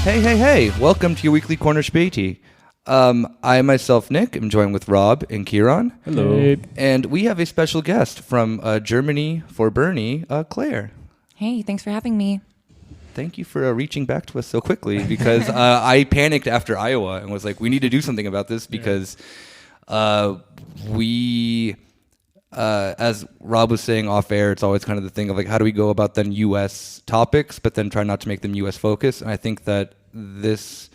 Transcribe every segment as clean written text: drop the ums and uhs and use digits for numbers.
Hey, welcome to your weekly corner Späti. I myself, Nick, am joined with Rob and Kieran. Hello. Hey. And we have a special guest from Germany for Bernie, Claire. Hey, thanks for having me. Thank you for reaching back to us so quickly because I panicked after Iowa and was like, we need to do something about this because as Rob was saying off air, it's always kind of the thing of like, how do we go about then U.S. topics, but then try not to make them U.S. focused? And I think that this,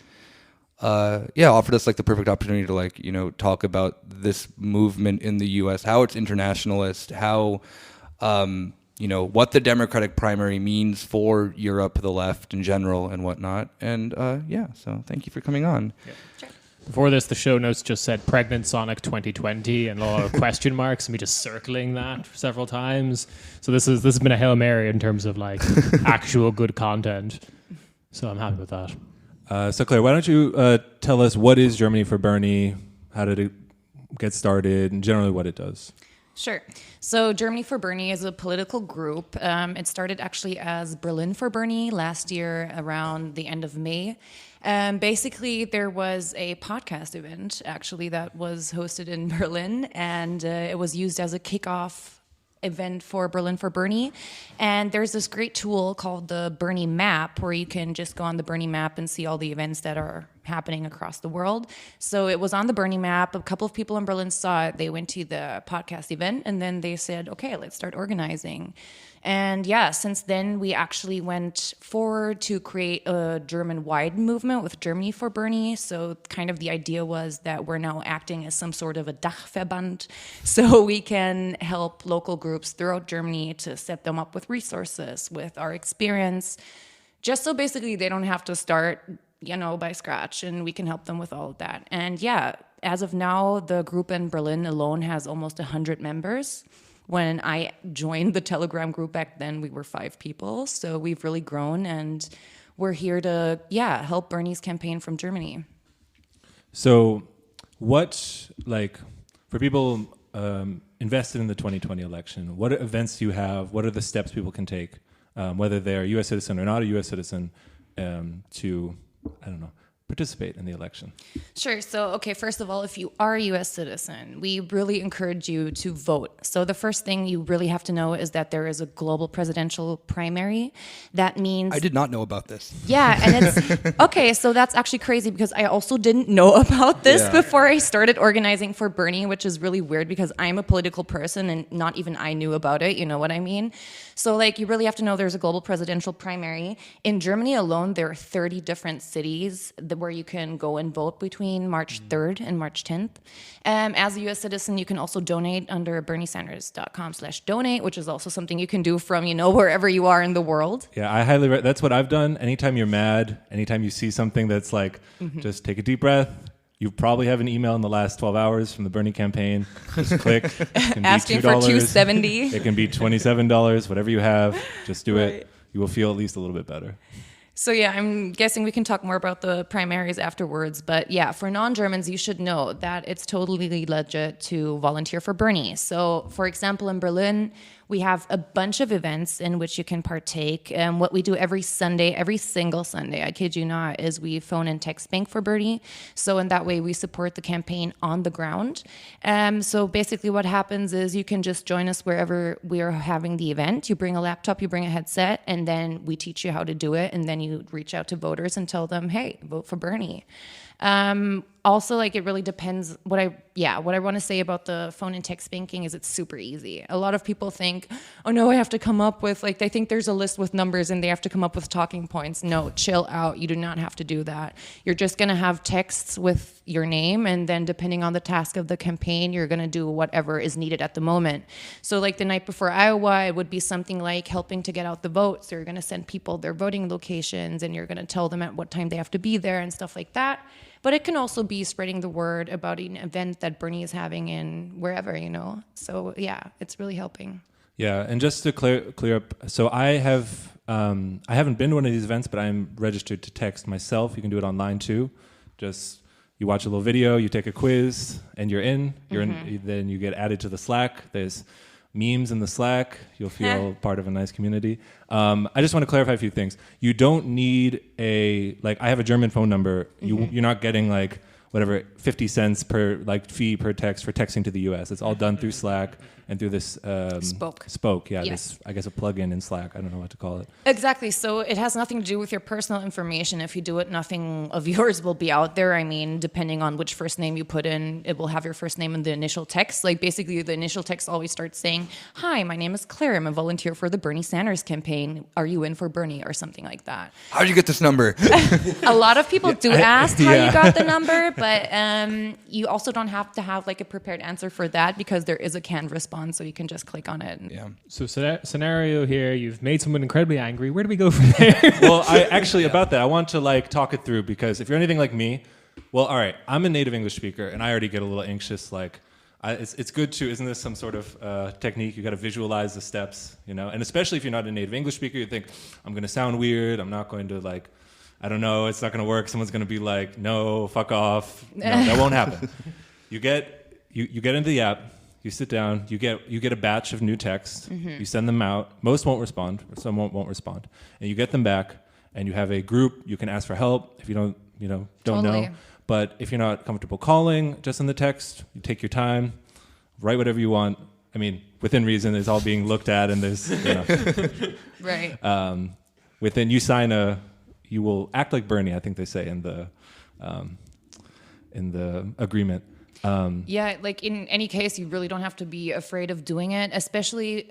offered us like the perfect opportunity to like, talk about this movement in the U.S., how it's internationalist, how, what the Democratic primary means for Europe, the left in general and whatnot. And so thank you for coming on. Yeah. Sure. Before this, the show notes just said Pregnant Sonic 2020 and a lot of question marks and me just circling that several times. So this has been a Hail Mary in terms of like actual good content. So I'm happy with that. So Claire, why don't you tell us what is Germany for Bernie? How did it get started and generally what it does? Sure. So Germany for Bernie is a political group. It started actually as Berlin for Bernie last year around the end of May. Basically, there was a podcast event actually that was hosted in Berlin, and it was used as a kickoff event for Berlin for Bernie. And there's this great tool called the Bernie Map where you can just go on the Bernie Map and see all the events that are happening across the world. So it was on the Bernie Map. A couple of people in Berlin saw it. They went to the podcast event and then they said, okay, let's start organizing. And since then we actually went forward to create a German-wide movement with Germany for Bernie. So kind of the idea was that we're now acting as some sort of a Dachverband, so we can help local groups throughout Germany to set them up with resources, with our experience, just so basically they don't have to start, by scratch, and we can help them with all of that. And as of now, the group in Berlin alone has almost 100 members. When I joined the Telegram group back then, we were 5 people. So we've really grown, and we're here to, help Bernie's campaign from Germany. So what, for people invested in the 2020 election, what events do you have? What are the steps people can take, whether they're a U.S. citizen or not a U.S. citizen, to, participate in the election? Sure. So, first of all, if you are a U.S. citizen, we really encourage you to vote. So the first thing you really have to know is that there is a global presidential primary. That means... I did not know about this. Yeah, and it's... Okay, so that's actually crazy because I also didn't know about this before I started organizing for Bernie, which is really weird because I'm a political person and not even I knew about it, you know what I mean? So, you really have to know there's a global presidential primary. In Germany alone, there are 30 different cities where you can go and vote between March 3rd and March 10th. As a U.S. citizen, you can also donate under berniesanders.com/donate, which is also something you can do from, wherever you are in the world. Yeah, I highly that's what I've done. Anytime you're mad, anytime you see something that's just take a deep breath. You probably have an email in the last 12 hours from the Bernie campaign. Just click. It can asking be for $2.70. It can be $27, whatever you have. Just do it. You will feel at least a little bit better. So I'm guessing we can talk more about the primaries afterwards. But for non-Germans, you should know that it's totally legit to volunteer for Bernie. So for example, in Berlin, we have a bunch of events in which you can partake. And what we do every single Sunday, I kid you not, is we phone and text bank for Bernie. So in that way, we support the campaign on the ground. So basically what happens is you can just join us wherever we are having the event. You bring a laptop, you bring a headset, and then we teach you how to do it. And then you reach out to voters and tell them, hey, vote for Bernie. Also, it really depends. What I want to say about the phone and text banking is it's super easy. A lot of people think, oh no, I have to come up with, they think there's a list with numbers and they have to come up with talking points. No, chill out. You do not have to do that. You're just going to have texts with your name, and then depending on the task of the campaign, you're going to do whatever is needed at the moment. So the night before Iowa, it would be something like helping to get out the votes. So you're going to send people their voting locations, and you're going to tell them at what time they have to be there and stuff like that. But it can also be spreading the word about an event that Bernie is having in wherever, So, it's really helping. Yeah, and just to clear up, so I haven't been to one of these events, but I'm registered to text myself. You can do it online too. Just you watch a little video, you take a quiz, and you're in. Then you get added to the Slack. There's memes in the Slack. You'll feel part of a nice community. I just want to clarify a few things. You don't need I have a German phone number. You're not getting like whatever 50 cents per fee per text for texting to the US. It's all done through Slack and through this Spoke, yeah, Yes. this I guess a plugin in Slack. I don't know what to call it. Exactly. So it has nothing to do with your personal information. If you do it, nothing of yours will be out there. I mean, depending on which first name you put in, it will have your first name in the initial text. Like basically the initial text always starts saying, "Hi, my name is Claire. I'm a volunteer for the Bernie Sanders campaign. Are you in for Bernie?" or something like that. How'd you get this number? A lot of people do ask how you got the number, but you also don't have to have like a prepared answer for that because there is a canned response, so you can just click on it. Yeah. So scenario here, you've made someone incredibly angry. Where do we go from there? Well, about that, I want to talk it through because if you're anything like me, well, all right, I'm a native English speaker and I already get a little anxious. It's good to, isn't this some sort of technique? You got to visualize the steps, and especially if you're not a native English speaker, you think, I'm going to sound weird. I'm not going to I don't know, it's not going to work. Someone's going to be like, no, fuck off. No, that won't happen. You get into the app, you sit down, you get a batch of new text, you send them out. Most won't respond, some won't respond. And you get them back, and you have a group. You can ask for help if you don't Totally. know. But if you're not comfortable calling, just in the text, you take your time, write whatever you want. I mean, within reason, it's all being looked at, and there's, Right. within you sign you will act like Bernie, I think they say in the agreement. Yeah, like in any case, you really don't have to be afraid of doing it, especially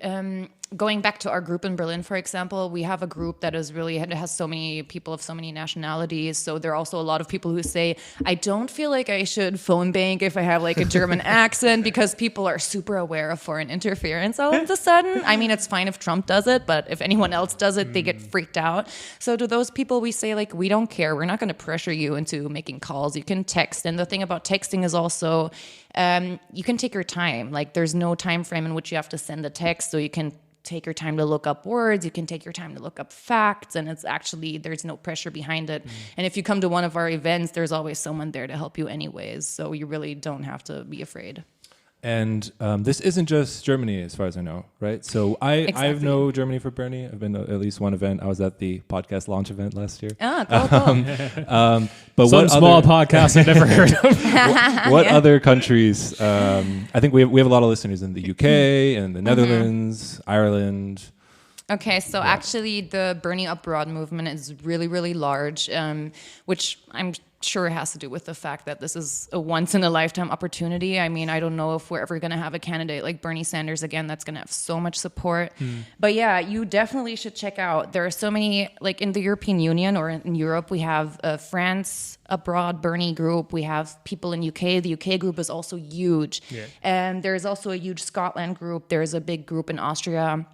going back to our group in Berlin, for example. We have a group that has so many people of so many nationalities. So there are also a lot of people who say, I don't feel like I should phone bank if I have like a German accent, because people are super aware of foreign interference all of a sudden. I mean, it's fine if Trump does it, but if anyone else does it, they get freaked out. So to those people, we say we don't care. We're not going to pressure you into making calls. You can text. And the thing about texting is also, you can take your time. There's no time frame in which you have to send a text, so you can take your time to look up words, you can take your time to look up facts, and there's no pressure behind it. And if you come to one of our events, there's always someone there to help you anyways, so you really don't have to be afraid. And this isn't just Germany, as far as I know, right? So I know Germany for Bernie. I've been to at least one event. I was at the podcast launch event last year. Cool. But Some small podcast I've never heard of. What other countries? I think we have a lot of listeners in the UK and the Netherlands, Ireland. Okay, so actually the Bernie Abroad movement is really, really large, which I'm sure has to do with the fact that this is a once-in-a-lifetime opportunity. I mean, I don't know if we're ever going to have a candidate like Bernie Sanders again that's going to have so much support. But yeah, you definitely should check out. There are so many, in the European Union or in Europe, we have France Abroad Bernie group. We have people in UK. The UK group is also huge. Yeah. And there's also a huge Scotland group. There's a big group in Austria,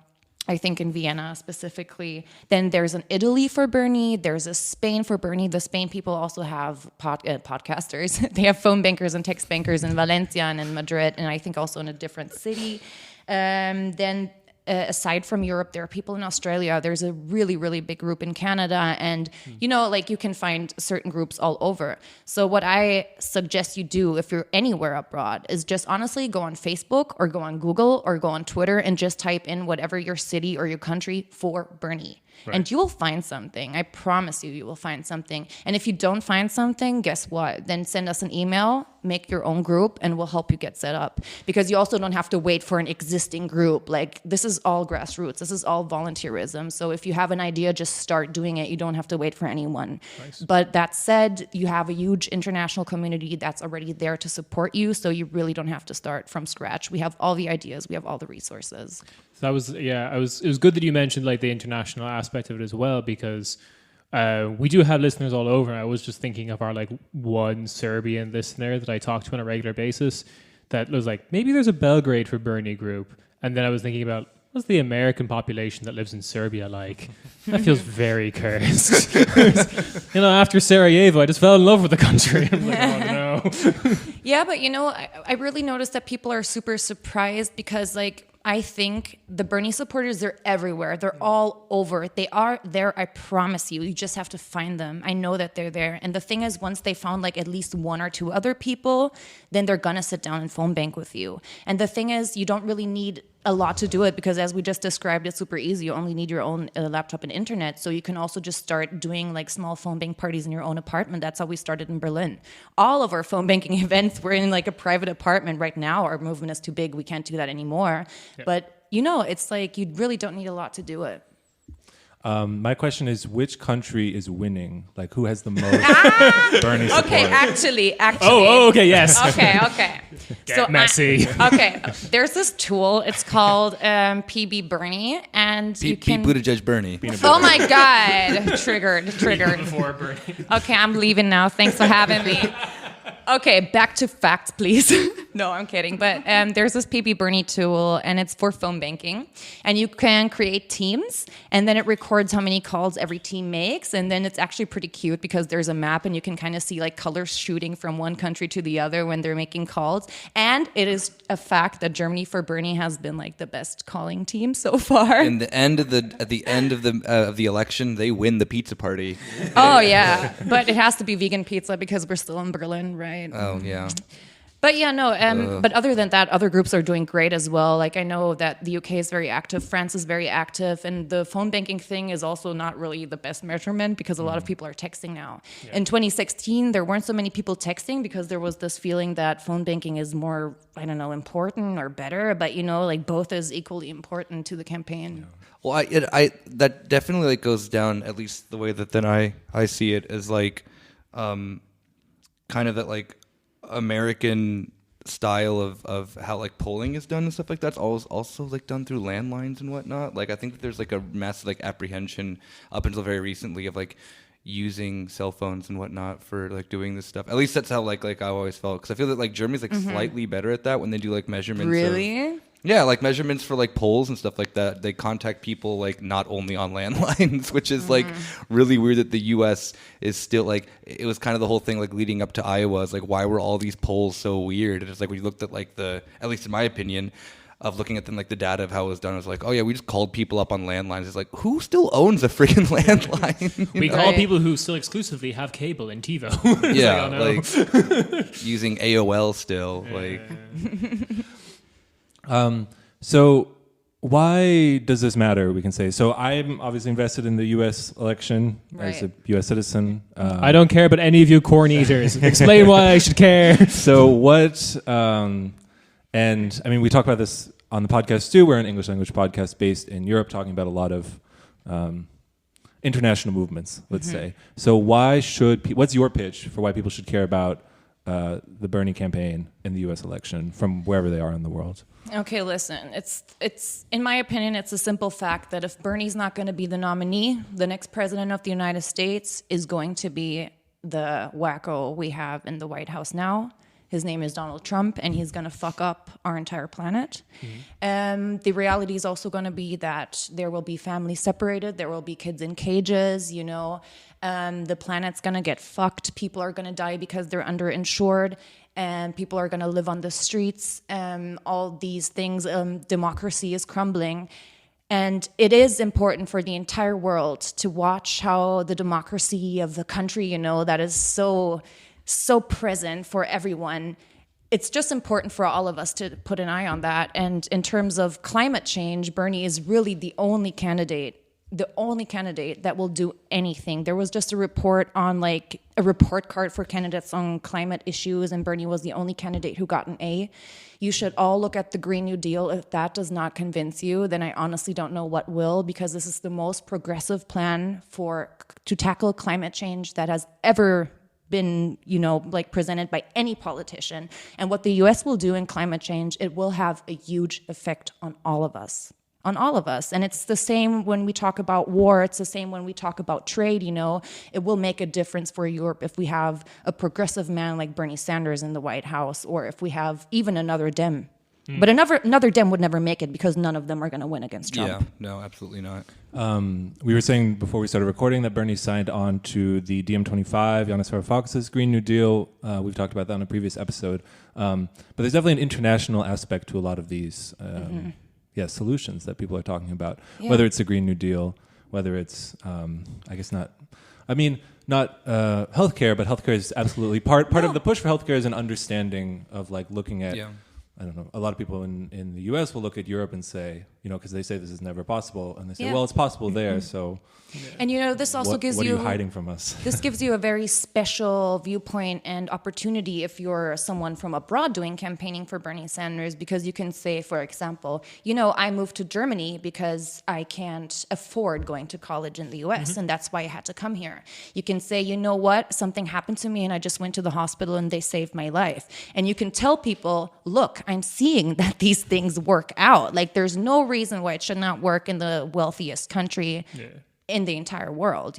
I think in Vienna specifically. Then there's an Italy for Bernie. There's a Spain for Bernie. The Spain people also have podcasters. They have phone bankers and text bankers in Valencia and in Madrid, and I think also in a different city. Then aside from Europe, there are people in Australia. There's a really, really big group in Canada. And, you can find certain groups all over. So what I suggest you do if you're anywhere abroad is just honestly go on Facebook or go on Google or go on Twitter and just type in whatever your city or your country for Bernie. Right. And you will find something. I promise you will find something. And if you don't find something, guess what? Then send us an email, make your own group, and we'll help you get set up. Because you also don't have to wait for an existing group. This is all grassroots. This is all volunteerism. So if you have an idea, just start doing it. You don't have to wait for anyone. Nice. But that said, you have a huge international community that's already there to support you. So you really don't have to start from scratch. We have all the ideas. We have all the resources. It was good that you mentioned the international aspect of it as well, because we do have listeners all over. I was just thinking of our one Serbian listener that I talk to on a regular basis that was maybe there's a Belgrade for Bernie group. And then I was thinking about, what's the American population that lives in Serbia like? That feels very cursed. After Sarajevo, I just fell in love with the country. I'm oh no. Yeah, but I really noticed that people are super surprised because I think the Bernie supporters, they're everywhere. They're all over. They are there, I promise you. You just have to find them. I know that they're there. And the thing is, once they found at least one or two other people, then they're going to sit down and phone bank with you. And the thing is, you don't really need a lot to do it because, as we just described, it's super easy. You only need your own laptop and internet. So you can also just start doing like small phone bank parties in your own apartment. That's how we started in Berlin. All of our phone banking events were in like a private apartment. Right now, our movement is too big. We can't do that anymore. Yeah. But, it's like you really don't need a lot to do it. My question is, which country is winning? Like, who has the most Bernie support? Okay, actually. Oh, okay, yes. Okay. Get messy. There's this tool. It's called PB Bernie, and you can... Pete Buttigieg Bernie. Oh my God. Triggered. Before Bernie. Okay, I'm leaving now. Thanks for having me. Okay, back to facts, please. No, I'm kidding. But there's this PB Bernie tool, and it's for phone banking. And you can create teams, and then it records how many calls every team makes. And then it's actually pretty cute because there's a map, and you can kind of see like colors shooting from one country to the other when they're making calls. And it is a fact that Germany for Bernie has been like the best calling team so far. At the end of the election, they win the pizza party. Oh yeah, but it has to be vegan pizza because we're still in Berlin, right? Oh yeah. But yeah, no. But other than that, other groups are doing great as well. Like I know that the UK is very active, France is very active, and the phone banking thing is also not really the best measurement because a lot of people are texting now. Yeah. In 2016, there weren't so many people texting because there was this feeling that phone banking is more, I don't know, important or better. But like both is equally important to the campaign. Yeah. Well, I that definitely like goes down, at least the way that then I see it, as like kind of that like American style of how like polling is done and stuff like that's always also like done through landlines and whatnot. Like I think that there's like a massive like apprehension up until very recently of like using cell phones and whatnot for like doing this stuff. At least that's how like I always felt, because I feel that like Germany's like slightly better at that when they do like measurements. Really? Yeah, like measurements for like polls and stuff like that. They contact people like not only on landlines, which is like really weird that the U.S. is still like, it was kind of the whole thing like leading up to Iowa is like, why were all these polls so weird? It's like when you looked at like at least in my opinion, of looking at them like the data of how it was done, it was like, oh yeah, we just called people up on landlines. It's like, who still owns a freaking landline? We call people who still exclusively have cable in TiVo. Yeah, like using AOL still, So why does this matter, we can say? So I'm obviously invested in the U.S. election as a U.S. citizen. I don't care about any of you corn eaters. Explain why I should care. So what... and I mean, we talk about this on the podcast too. We're an English language podcast based in Europe, talking about a lot of international movements, let's say. So why should... what's your pitch for why people should care about the Bernie campaign in the U.S. election from wherever they are in the world? Okay, listen, it's in my opinion, it's a simple fact that if Bernie's not going to be the nominee, the next president of the United States is going to be the wacko we have in the White House now. His name is Donald Trump, and he's going to fuck up our entire planet. The reality is also going to be that there will be families separated, there will be kids in cages, the planet's going to get fucked, people are going to die because they're underinsured, and people are going to live on the streets, all these things, democracy is crumbling. And it is important for the entire world to watch how the democracy of the country, that is so present for everyone. It's just important for all of us to put an eye on that. And in terms of climate change, Bernie is really the only candidate that will do anything. There was just a report on a report card for candidates on climate issues, and Bernie was the only candidate who got an A. You should all look at the Green New Deal. If that does not convince you, then I honestly don't know what will, because this is the most progressive plan to tackle climate change that has ever been, presented by any politician. And what the US will do in climate change, it will have a huge effect on all of us. And it's the same when we talk about war. It's the same when we talk about trade, It will make a difference for Europe if we have a progressive man like Bernie Sanders in the White House, or if we have even another Dem. But another Dem would never make it because none of them are going to win against Trump. Yeah, no, absolutely not. We were saying before we started recording that Bernie signed on to the DiEM25, Yanis Varoufakis' Green New Deal. We've talked about that in a previous episode. But there's definitely an international aspect to a lot of these solutions that people are talking about, whether it's the Green New Deal, whether it's, not healthcare, but healthcare is absolutely part of the push for healthcare is an understanding of looking at I don't know, a lot of people in the US will look at Europe and say, because they say this is never possible. And they say, well, it's possible there. So And this also gives what you... are you hiding from us? This gives you a very special viewpoint and opportunity if you're someone from abroad doing campaigning for Bernie Sanders, because you can say, for example, I moved to Germany because I can't afford going to college in the US, and that's why I had to come here. You can say, you know what, something happened to me and I just went to the hospital and they saved my life. And you can tell people, look, I'm seeing that these things work out. Like, there's no reason why it should not work in the wealthiest country in the entire world,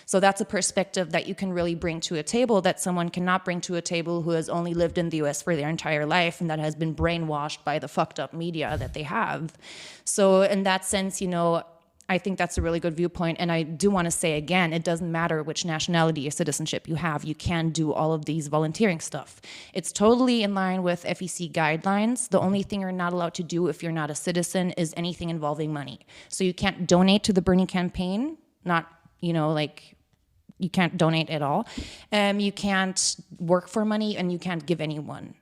So that's a perspective that you can really bring to a table that someone cannot bring to a table who has only lived in the US for their entire life and that has been brainwashed by the fucked up media that they have. So in that sense, I think that's a really good viewpoint. And I do want to say again, it doesn't matter which nationality or citizenship you have. You can do all of these volunteering stuff. It's totally in line with FEC guidelines. The only thing you're not allowed to do if you're not a citizen is anything involving money. So you can't donate to the Bernie campaign, you can't donate at all. You can't work for money, and you can't give anyone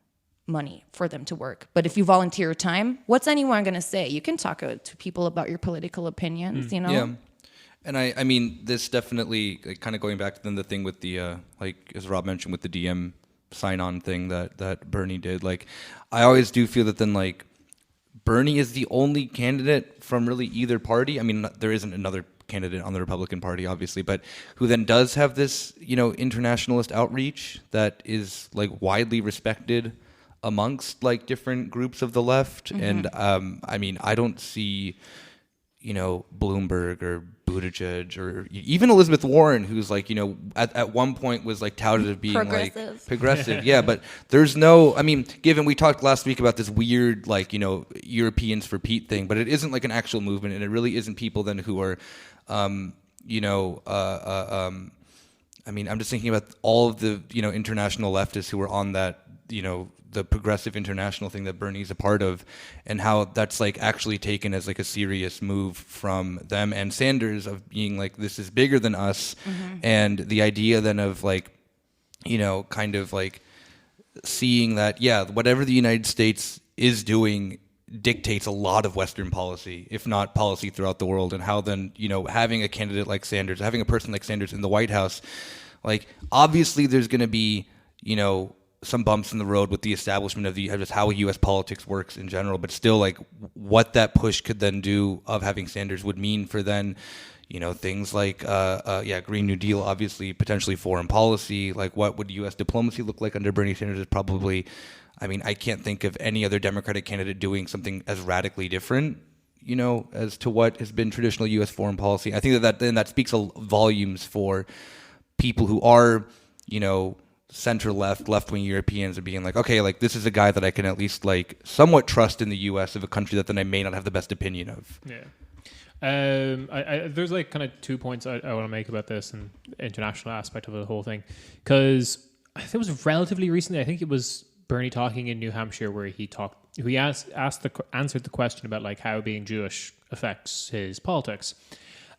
money for them to work. But if you volunteer your time, what's anyone going to say? You can talk to people about your political opinions, Yeah. And I mean, this definitely, kind of going back to then the thing with the, as Rob mentioned, with the DM sign-on thing that Bernie did, I always do feel that then, Bernie is the only candidate from really either party. I mean, there isn't another candidate on the Republican Party, obviously, but who then does have this, internationalist outreach that is, widely respected amongst different groups of the left. And I mean, I don't see Bloomberg or Buttigieg or even Elizabeth Warren, who's at one point was touted as being progressive. Yeah, but there's no, I mean, given we talked last week about this weird Europeans for Pete thing, but it isn't an actual movement, and it really isn't people then who are I mean, I'm just thinking about all of the international leftists who were on that the progressive international thing that Bernie's a part of, and how that's actually taken as a serious move from them and Sanders of being this is bigger than us. And the idea then of kind of seeing that, whatever the United States is doing dictates a lot of Western policy, if not policy throughout the world, and how then, having a candidate like Sanders, having a person like Sanders in the White House, obviously there's going to be, some bumps in the road with the establishment of just how U.S. politics works in general, but still, what that push could then do of having Sanders would mean for then, things like, Green New Deal, obviously, potentially foreign policy, what would U.S. diplomacy look like under Bernie Sanders is probably, I mean, I can't think of any other Democratic candidate doing something as radically different, as to what has been traditional U.S. foreign policy. I think that speaks volumes for people who are, center-left, left-wing Europeans are being okay, this is a guy that I can at least somewhat trust in the U.S. of a country that then I may not have the best opinion of. Yeah. There's kind of 2 points I want to make about this and international aspect of the whole thing, because I think it was relatively recently. I think it was Bernie talking in New Hampshire where he answered the question about how being Jewish affects his politics,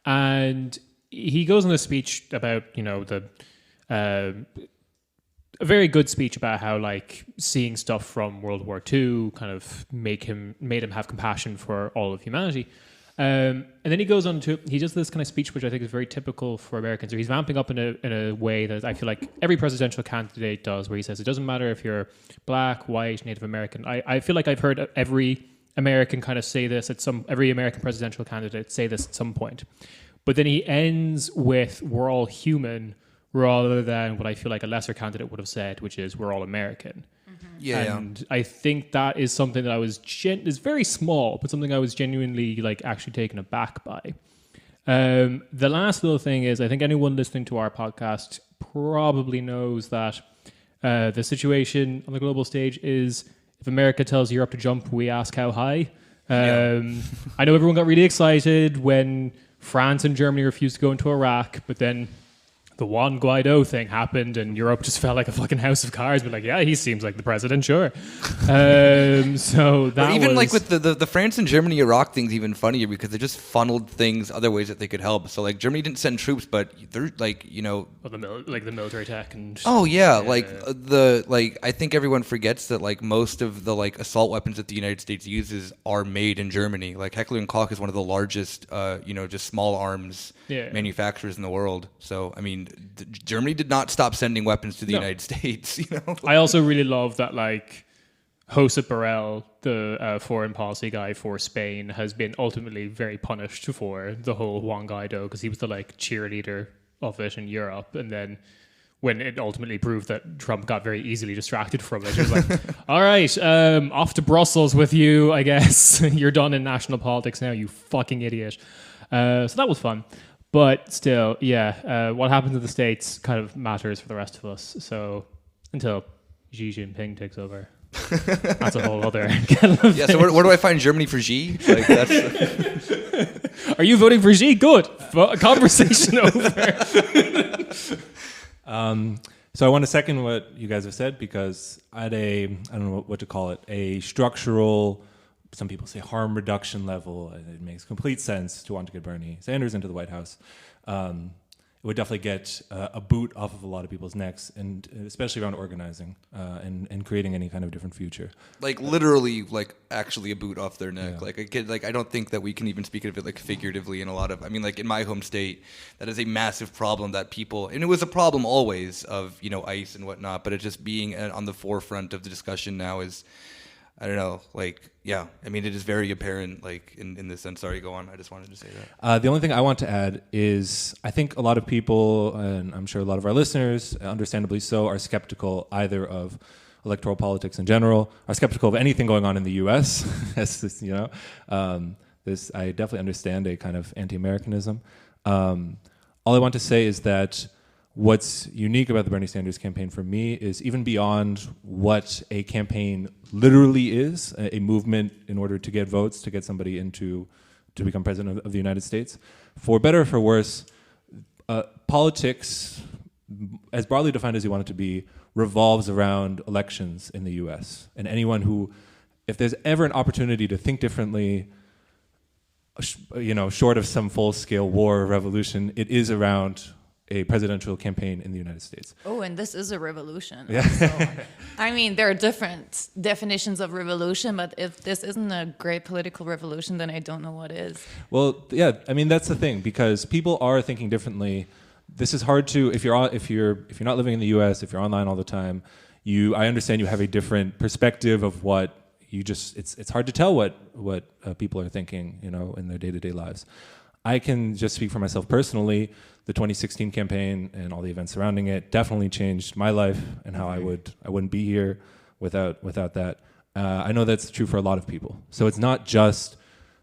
and he goes on a speech about a very good speech about how seeing stuff from World War II kind of made him have compassion for all of humanity. And then he goes on he does this kind of speech, which I think is very typical for Americans. Or he's vamping up in a way that I feel like every presidential candidate does, where he says, it doesn't matter if you're black, white, Native American. I feel like I've heard every American kind of say this every American presidential candidate say this at some point. But then he ends with, we're all human, rather than what I feel like a lesser candidate would have said, which is, we're all American. And I think that is something that I was is very small, but something I was genuinely actually taken aback by. The last little thing is, I think anyone listening to our podcast probably knows that the situation on the global stage is, if America tells Europe to jump, we ask how high. I know everyone got really excited when France and Germany refused to go into Iraq, but then the Juan Guaido thing happened and Europe just felt like a fucking house of cards. But like, yeah, he seems like the president, sure. So that or even was, like with the France and Germany Iraq thing's even funnier because they just funneled things other ways that they could help. So like Germany didn't send troops, but they're like, you know, like the military tech and I think everyone forgets that like most of the like assault weapons that the United States uses are made in Germany. Like Heckler and Koch is one of the largest just small arms manufacturers in the world. So I mean, Germany did not stop sending weapons to the United States. You know, I also really love that like Josep Borrell, the foreign policy guy for Spain, has been ultimately very punished for the whole Juan Guaido because he was the like cheerleader of it in Europe, and then when it ultimately proved that Trump got very easily distracted from it, he was like, all right, off to Brussels with you, I guess. You're done in national politics now, you fucking idiot. So that was fun. But still, what happens in the States kind of matters for the rest of us. So until Xi Jinping takes over, that's a whole other kettle of so where do I find Germany for Xi? Like, that's... Are you voting for Xi? Good. Conversation over. So I want to second what you guys have said because at I don't know what to call it, a structural, some people say harm reduction level, it makes complete sense to want to get Bernie Sanders into the White House. It would definitely get a boot off of a lot of people's necks, and especially around organizing and creating any kind of different future. Like literally, like actually a boot off their neck. Yeah. Like a kid. Like I don't think that we can even speak of it like figuratively in a lot of. I mean, like in my home state, that is a massive problem that people, and it was a problem always of ICE and whatnot, but it just being on the forefront of the discussion now is. I don't know, I mean, it is very apparent, in this sense. Sorry, go on. I just wanted to say that. The only thing I want to add is I think a lot of people, and I'm sure a lot of our listeners, understandably so, are skeptical either of electoral politics in general, are skeptical of anything going on in the U.S. I definitely understand a kind of anti-Americanism. All I want to say is that what's unique about the Bernie Sanders campaign for me is even beyond what a campaign literally is, a movement in order to get votes, to get somebody to become president of the United States. For better or for worse, politics, as broadly defined as you want it to be, revolves around elections in the U.S. And anyone who, if there's ever an opportunity to think differently, short of some full-scale war or revolution, it is around a presidential campaign in the United States. Oh, and this is a revolution. Yeah. So, I mean, there are different definitions of revolution, but if this isn't a great political revolution, then I don't know what is. Well, yeah, I mean that's the thing because people are thinking differently. This is hard to if you're not living in the U.S., if you're online all the time. I understand you have a different perspective of what you just. It's hard to tell what people are thinking, in their day-to-day lives. I can just speak for myself personally. The 2016 campaign and all the events surrounding it definitely changed my life and how I wouldn't be here without that. I know that's true for a lot of people. So it's not just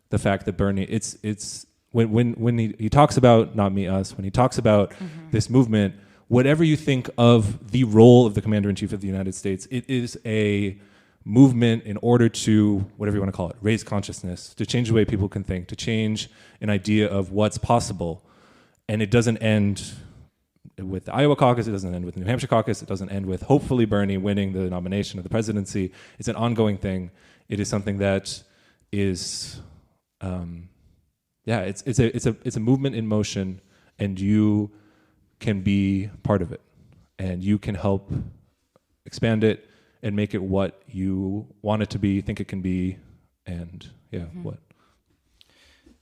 the fact that Bernie. It's when he talks about not me us when he talks about this movement. Whatever you think of the role of the Commander-in-Chief of the United States, it is a movement in order to, whatever you want to call it, raise consciousness, to change the way people can think, to change an idea of what's possible. And it doesn't end with the Iowa caucus, it doesn't end with the New Hampshire caucus, it doesn't end with hopefully Bernie winning the nomination of the presidency. It's an ongoing thing. It is something that is, it's a movement in motion, and you can be part of it. And you can help expand it and make it what you want it to be, think it can be, and what.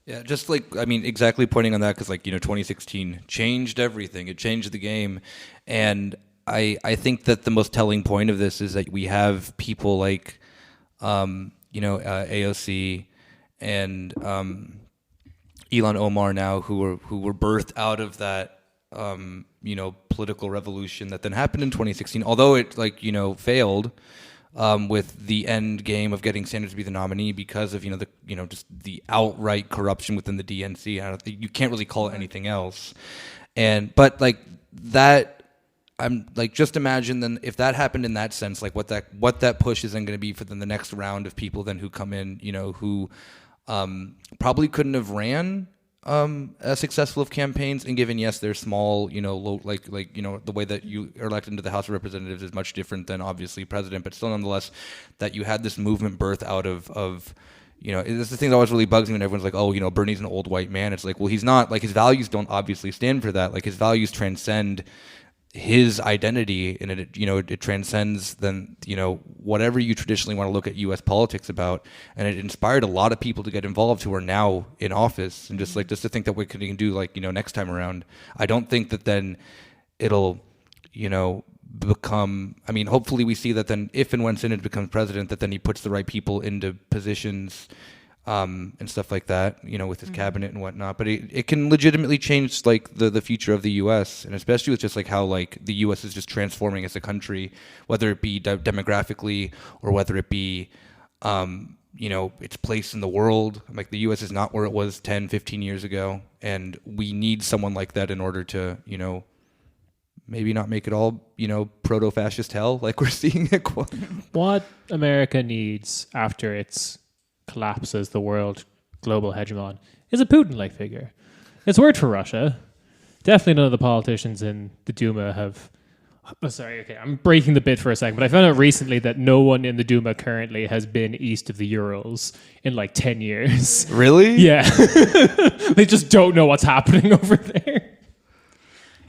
Yeah, just exactly pointing on that because 2016 changed everything. It changed the game. And I think that the most telling point of this is that we have people like, AOC and Ilhan Omar now who were birthed out of that, political revolution that then happened in 2016. Although it failed. With the end game of getting Sanders to be the nominee because of just the outright corruption within the DNC. I don't think you can't really call it anything else. But I'm just imagine then if that happened in that sense, what that push is then going to be for then the next round of people then who come in, who probably couldn't have ran successful of campaigns, and given yes, they're small, low, like the way that you are elected into the House of Representatives is much different than obviously president, but still nonetheless, that you had this movement birth out of it's the thing that always really bugs me when everyone's like, oh, Bernie's an old white man. It's like, well, he's not. Like, his values don't obviously stand for that. Like, his values transcend his identity, and it transcends then whatever you traditionally want to look at U.S. politics about, and it inspired a lot of people to get involved who are now in office, and just to think that we can do next time around. I don't think that then it'll become. I mean, hopefully we see that then if and when Synod becomes president, that then he puts the right people into positions. And stuff like that, with his cabinet and whatnot. But it can legitimately change the future of the U.S. and especially with just how the U.S. is just transforming as a country, whether it be demographically or whether it be, its place in the world. Like, the U.S. is not where it was 10, 15 years ago, and we need someone like that in order to, maybe not make it all, proto-fascist hell like we're seeing it. What America needs after its collapse as the world global hegemon is a Putin-like figure. It's worked for Russia. Definitely none of the politicians in the Duma have... Oh, sorry, okay, I'm breaking the bit for a second, but I found out recently that no one in the Duma currently has been east of the Urals in 10 years. Really? Yeah. They just don't know what's happening over there.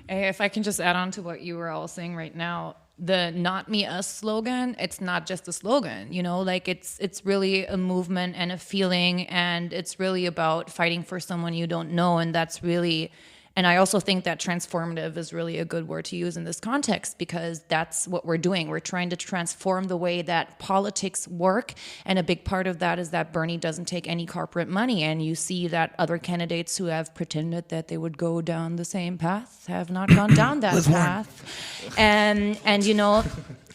Hey, if I can just add on to what you were all saying right now, the "not me us" slogan, it's not just a slogan, it's really a movement and a feeling, and it's really about fighting for someone you don't know. And that's really, and I also think that transformative is really a good word to use in this context, because that's what we're doing. We're trying to transform the way that politics work, and a big part of that is that Bernie doesn't take any corporate money, and you see that other candidates who have pretended that they would go down the same path have not gone down that path. And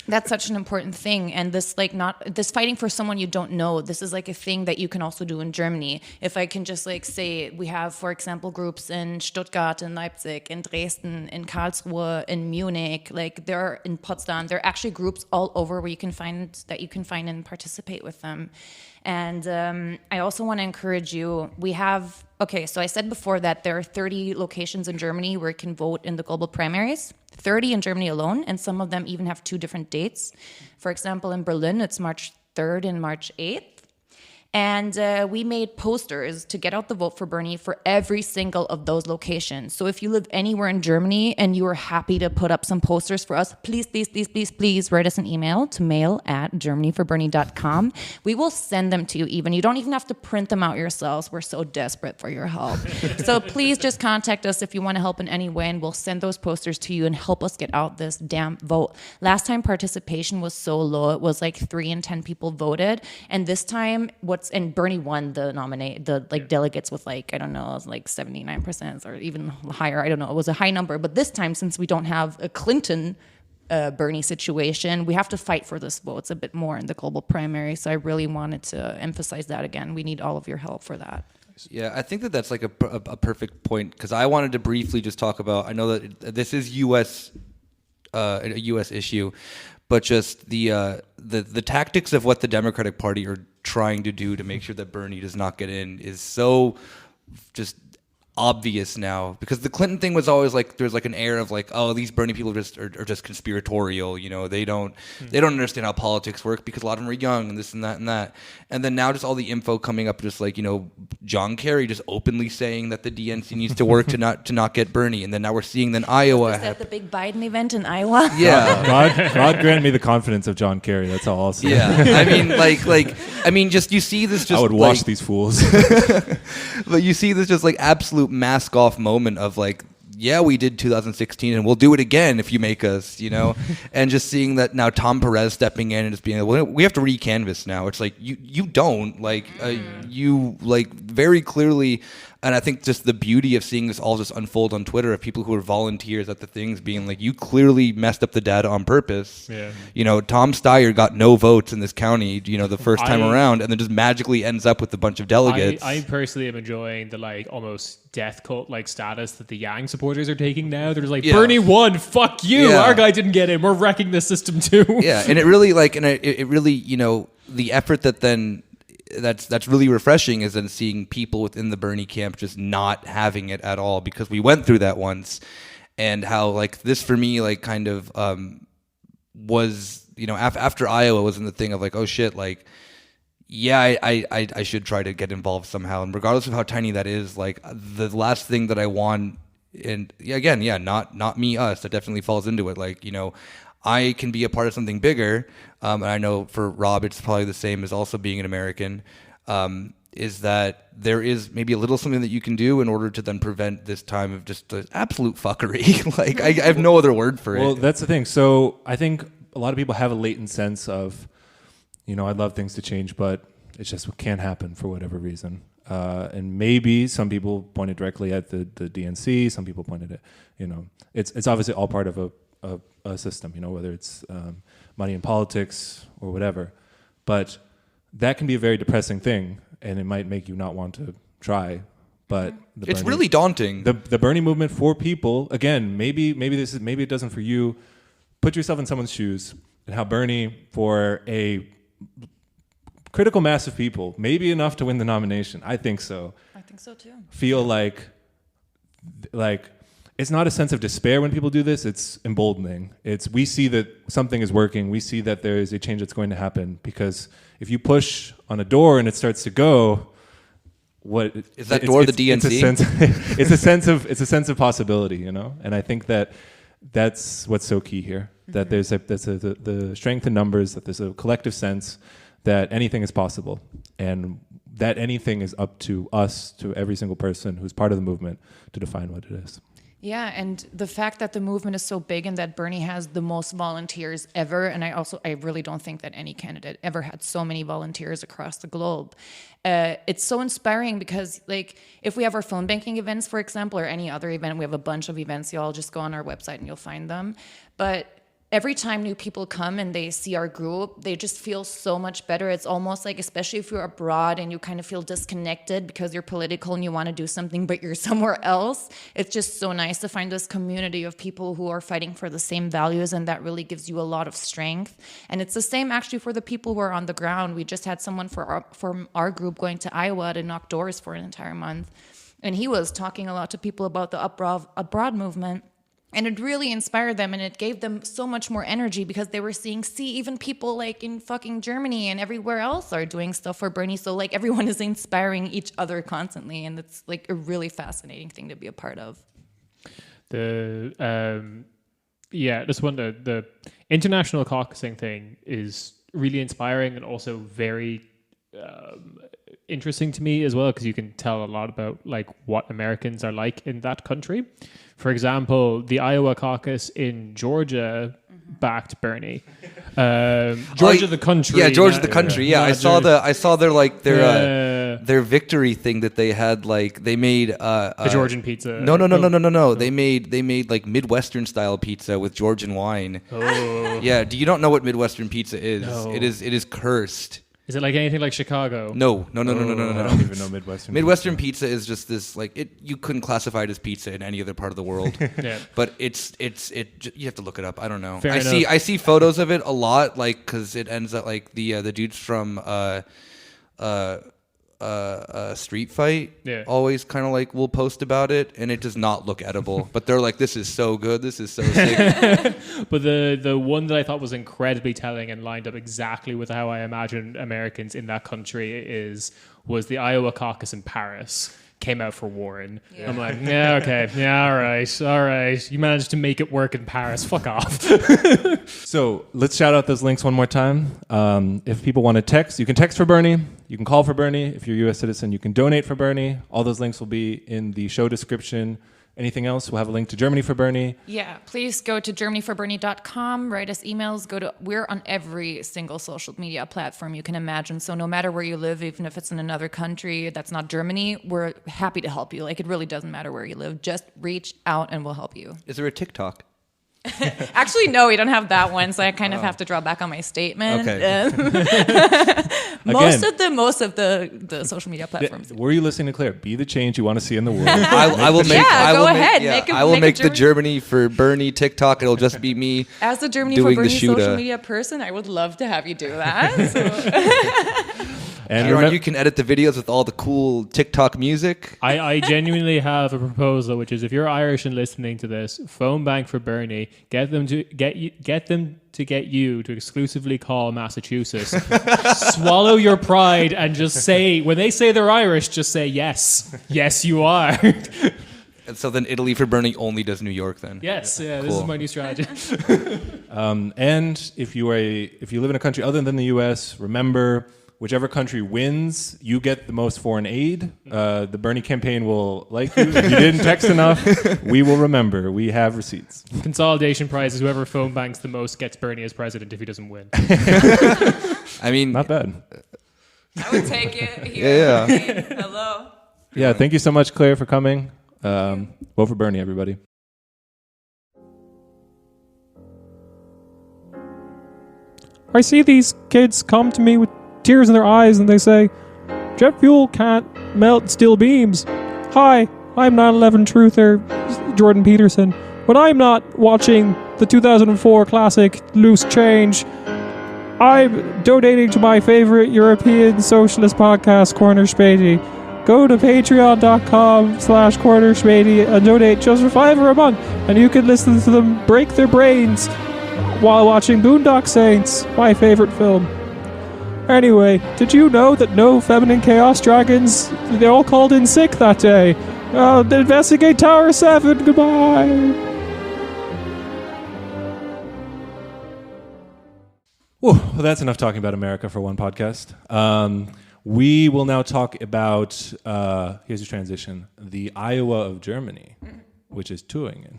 that's such an important thing. And this fighting for someone you don't know, this is a thing that you can also do in Germany. If I can just say, we have, for example, groups in Stuttgart, in Leipzig, in Dresden, in Karlsruhe, in Munich, they're in Potsdam. There are actually groups all over where you can find and participate with them. And I also want to encourage you. So I said before that there are 30 locations in Germany where you can vote in the global primaries. 30 in Germany alone, and some of them even have 2 different dates. For example, in Berlin, it's March 3rd and March 8th. And we made posters to get out the vote for Bernie for every single of those locations. So if you live anywhere in Germany and you are happy to put up some posters for us, please, please, please, please, please write us an email to mail@germanyforbernie.com. We will send them to you even. You don't even have to print them out yourselves. We're so desperate for your help. So please just contact us if you want to help in any way, and we'll send those posters to you and help us get out this damn vote. Last time participation was so low. It was 3 in 10 people voted. And this time, and Bernie won the delegates with I don't know, it was 79% or even higher. I don't know. It was a high number. But this time, since we don't have a Clinton Bernie situation, we have to fight for this vote. It's a bit more in the global primary. So I really wanted to emphasize that again. We need all of your help for that. Yeah, I think that's a perfect point, because I wanted to briefly just talk about, I know that this is a U.S. issue, but just the tactics of what the Democratic Party are trying to do to make sure that Bernie does not get in is so just obvious now, because the Clinton thing was always there's an air of oh, these Bernie people are just conspiratorial, they don't understand how politics work because a lot of them are young and this and that, and then now just all the info coming up, just John Kerry just openly saying that the DNC needs to work to not get Bernie, and then now we're seeing Iowa. Is that the big Biden event in Iowa? Yeah. God grant me the confidence of John Kerry. That's all I'll say. Yeah, I mean, just you see this. Just I would wash these fools. But you see this just absolute mask off moment of yeah, we did 2016 and we'll do it again if you make us, and just seeing that now Tom Perez stepping in and just being well, we have to recanvass now. It's you don't you very clearly. And I think just the beauty of seeing this all just unfold on Twitter, of people who are volunteers at the things being you clearly messed up the data on purpose. Yeah. Tom Steyer got no votes in this county, the first time around, and then just magically ends up with a bunch of delegates. I personally am enjoying the almost death cult status that the Yang supporters are taking now. They're just Bernie won, fuck you. Yeah. Our guy didn't get in. We're wrecking the system too. Yeah, and it really it really the effort that then that's really refreshing is then seeing people within the Bernie camp just not having it at all, because we went through that once, and how like this for me like kind of was, you know, after Iowa was in the thing of like, oh shit, like yeah, I should try to get involved somehow, and regardless of how tiny that is, like the last thing that I want, and again, yeah, not me, us, that definitely falls into it, like, you know, I can be a part of something bigger, and I know for Rob it's probably the same as also being an American, is that there is maybe a little something that you can do in order to then prevent this time of just the absolute fuckery. Like I have no other word for it. Well, that's the thing. So I think a lot of people have a latent sense of, you know, I'd love things to change, but it just can't happen for whatever reason. And maybe some people pointed directly at the DNC, some people pointed at, you know, it's obviously all part of a system, you know, whether it's money in politics or whatever. But that can be a very depressing thing, and it might make you not want to try. But it's really daunting. The Bernie movement for people, again, maybe it doesn't for you. Put yourself in someone's shoes, and how Bernie, for a critical mass of people, maybe enough to win the nomination. I think so. I think so too. Feel like it's not a sense of despair when people do this. It's emboldening. We see that something is working. We see that there is a change that's going to happen, because if you push on a door and it starts to go, what is that door? The DNC. It's a sense of possibility, you know. And I think that's what's so key here. That there's the strength in numbers. That there's a collective sense that anything is possible, and that anything is up to us, to every single person who's part of the movement, to define what it is. Yeah, and the fact that the movement is so big and that Bernie has the most volunteers ever, and I really don't think that any candidate ever had so many volunteers across the globe. It's so inspiring because, like, if we have our phone banking events, for example, or any other event, we have a bunch of events. You'll just go on our website and you'll find them. But every time new people come and they see our group, they just feel so much better. It's almost like, especially if you're abroad and you kind of feel disconnected because you're political and you want to do something, but you're somewhere else. It's just so nice to find this community of people who are fighting for the same values, and that really gives you a lot of strength. And it's the same actually for the people who are on the ground. We just had someone from our group going to Iowa to knock doors for an entire month. And he was talking a lot to people about the abroad movement. And it really inspired them, and it gave them so much more energy because they were seeing, even people like in fucking Germany and everywhere else are doing stuff for Bernie. So like everyone is inspiring each other constantly, and it's like a really fascinating thing to be a part of. The international caucusing thing is really inspiring and also very interesting to me as well, because you can tell a lot about like what Americans are like in that country. For example, the Iowa caucus in Georgia backed Bernie. Georgia the country. Yeah, Georgia the country. Yeah, I saw their like their victory thing that they had. Like they made the Georgian pizza. No. They made like Midwestern style pizza with Georgian wine. Oh. Yeah. Do you not know what Midwestern pizza is? No. It is cursed. Is it like anything like Chicago? No. I don't even know Midwestern. Midwestern pizza is just this like it. You couldn't classify it as pizza in any other part of the world. Yeah. But it. You have to look it up. I don't know. Fair enough. I see photos of it a lot, like because it ends up like the dudes from Street Fight. Yeah. Always kind of like will post about it, and it does not look edible. But they're like, this is so good. This is so sick. But the one that I thought was incredibly telling and lined up exactly with how I imagine Americans in that country was the Iowa caucus in Paris. Came out for Warren. Yeah. I'm like, yeah, okay, yeah, all right. You managed to make it work in Paris. Fuck off. So let's shout out those links one more time. If people want to text, you can text for Bernie. You can call for Bernie. If you're a U.S. citizen, you can donate for Bernie. All those links will be in the show description. Anything else? We'll have a link to Germany for Bernie. Yeah, please go to germanyforbernie.com, write us emails, we're on every single social media platform you can imagine. So no matter where you live, even if it's in another country that's not Germany, we're happy to help you. Like, it really doesn't matter where you live. Just reach out and we'll help you. Is there a TikTok? Actually, no, we don't have that one, so I kind of have to draw back on my statement. Okay. Most of the social media platforms. Were you listening to Claire? Be the change you want to see in the world. I will make. Yeah, I go will ahead. Make, Make a- I will make a make the German- Germany for Bernie TikTok. It'll just be me. As the Germany for doing the Bernie social Shuda. media person, I would love to have you do that. So. And Kieran, you can edit the videos with all the cool TikTok music. I genuinely have a proposal, which is if you're Irish and listening to this, phone bank for Bernie, get them to get you to exclusively call Massachusetts. Swallow your pride and just say, when they say they're Irish, just say yes. Yes, you are. And so then Italy for Bernie only does New York then. Yes, yeah, this Cool. is my new strategy. And if you live in a country other than the U.S., remember, whichever country wins, you get the most foreign aid. The Bernie campaign will like you. If you didn't text enough, we will remember. We have receipts. Consolidation prize is whoever phone banks the most gets Bernie as president if he doesn't win. I mean, Not bad. I would take it. Here. Yeah. Hello. Yeah, thank you so much, Claire, for coming. Vote for Bernie, everybody. I see these kids come to me with tears in their eyes and they say, jet fuel can't melt steel beams. Hi, I'm 9/11 truther Jordan Peterson. When I'm not watching the 2004 classic Loose Change, I'm donating to my favorite European socialist podcast, Corner Späti. Go to patreon.com/Corner Späti and donate just for $5 a month, and you can listen to them break their brains while watching Boondock Saints, my favorite film. Anyway, did you know that no feminine chaos dragons, they all called in sick that day? Investigate Tower 7, goodbye! Well, that's enough talking about America for one podcast. We will now talk about, here's your transition, the Iowa of Germany, which is Thuringen.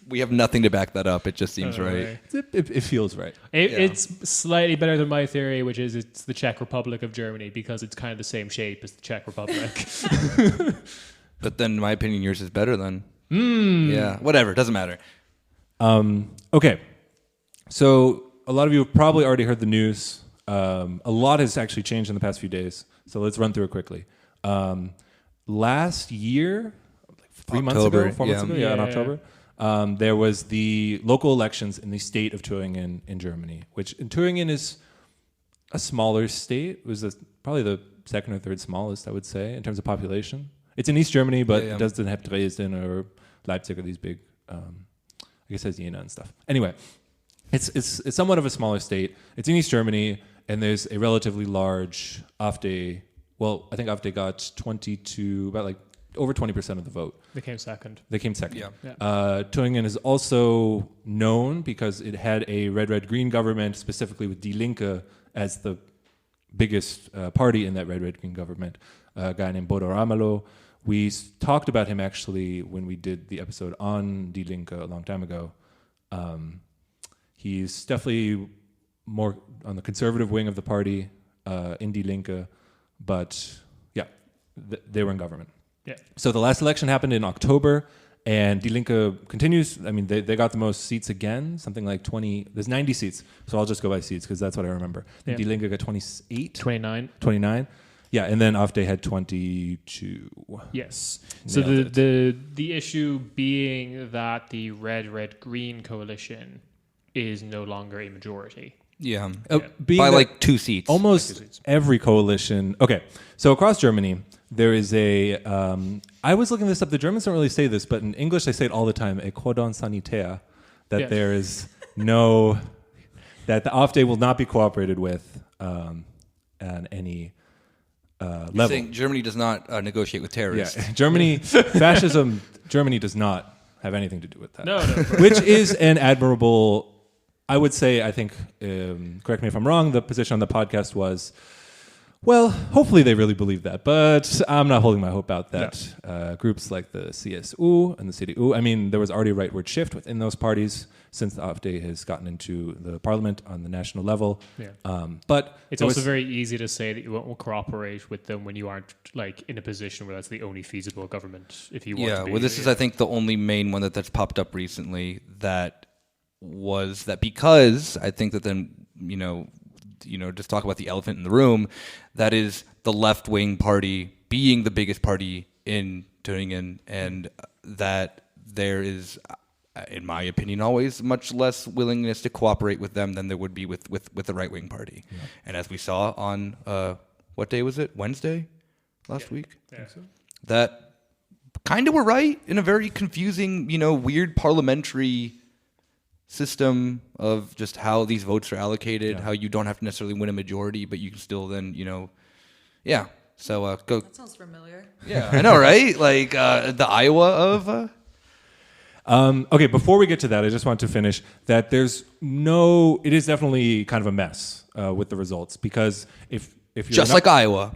we have nothing to back that up. It just seems right. It feels right. It's slightly better than my theory, which is it's the Czech Republic of Germany because it's kind of the same shape as the Czech Republic. But then, in my opinion, yours is better than. Yeah, whatever. Doesn't matter. Okay. So a lot of you have probably already heard the news. A lot has actually changed in the past few days. So let's run through it quickly. Last year, like 4 months ago, in October, there was the local elections in the state of Thuringen in Germany, which in Thuringen is a smaller state. It was probably the second or third smallest, I would say, in terms of population. It's in East Germany, but it doesn't have Dresden or Leipzig or these big, I guess it has Jena and stuff. Anyway, it's somewhat of a smaller state. It's in East Germany, and there's a relatively large AfD. Well, I think AfD got over 20% of the vote. They came second. Yeah. Thuringen is also known because it had a red-red-green government, specifically with Die Linke as the biggest party in that red-red-green government, a guy named Bodo Ramelow. We talked about him actually when we did the episode on Die Linke a long time ago. He's definitely more on the conservative wing of the party in Die Linke, but they were in government. Yeah. So the last election happened in October, and Die Linke continues. I mean, they got the most seats again, something like 20. There's 90 seats, so I'll just go by seats because that's what I remember. Yeah. Die Linke got 29. 29. Yeah, and then AfD had 22. Yes. So the issue being that the red-red-green coalition is no longer a majority. Yeah. By like 2 seats. Almost every coalition. Okay, so across Germany, there is a. I was looking this up. The Germans don't really say this, but in English they say it all the time. A cordon sanitaire, that there is no, that the AfD will not be cooperated with on any level. Saying Germany does not negotiate with terrorists. Yeah, Germany, fascism. Germany does not have anything to do with that. No. Which is an admirable. I would say, I think, correct me if I'm wrong, the position on the podcast was, Well, hopefully they really believe that, but I'm not holding my hope out that groups like the CSU and the CDU, I mean, there was already a rightward shift within those parties since the AfD has gotten into the parliament on the national level. Yeah. But it's also very easy to say that you won't cooperate with them when you aren't like in a position where that's the only feasible government if you want to be. Well, this is, I think, the only main one that's popped up recently that was that because I think that then, just talk about the elephant in the room, that is the left-wing party being the biggest party in Thuringia, and that there is, in my opinion, always much less willingness to cooperate with them than there would be with the right-wing party. Yeah. And as we saw on, what day was it? Wednesday last week? Yeah. That kind of were right in a very confusing, weird parliamentary system of just how these votes are allocated, how you don't have to necessarily win a majority, but you can still then, So go. That sounds familiar. Yeah, I know, right? Like the Iowa of. Okay, before we get to that, I just want to finish that it is definitely kind of a mess with the results, because if you're just like Iowa.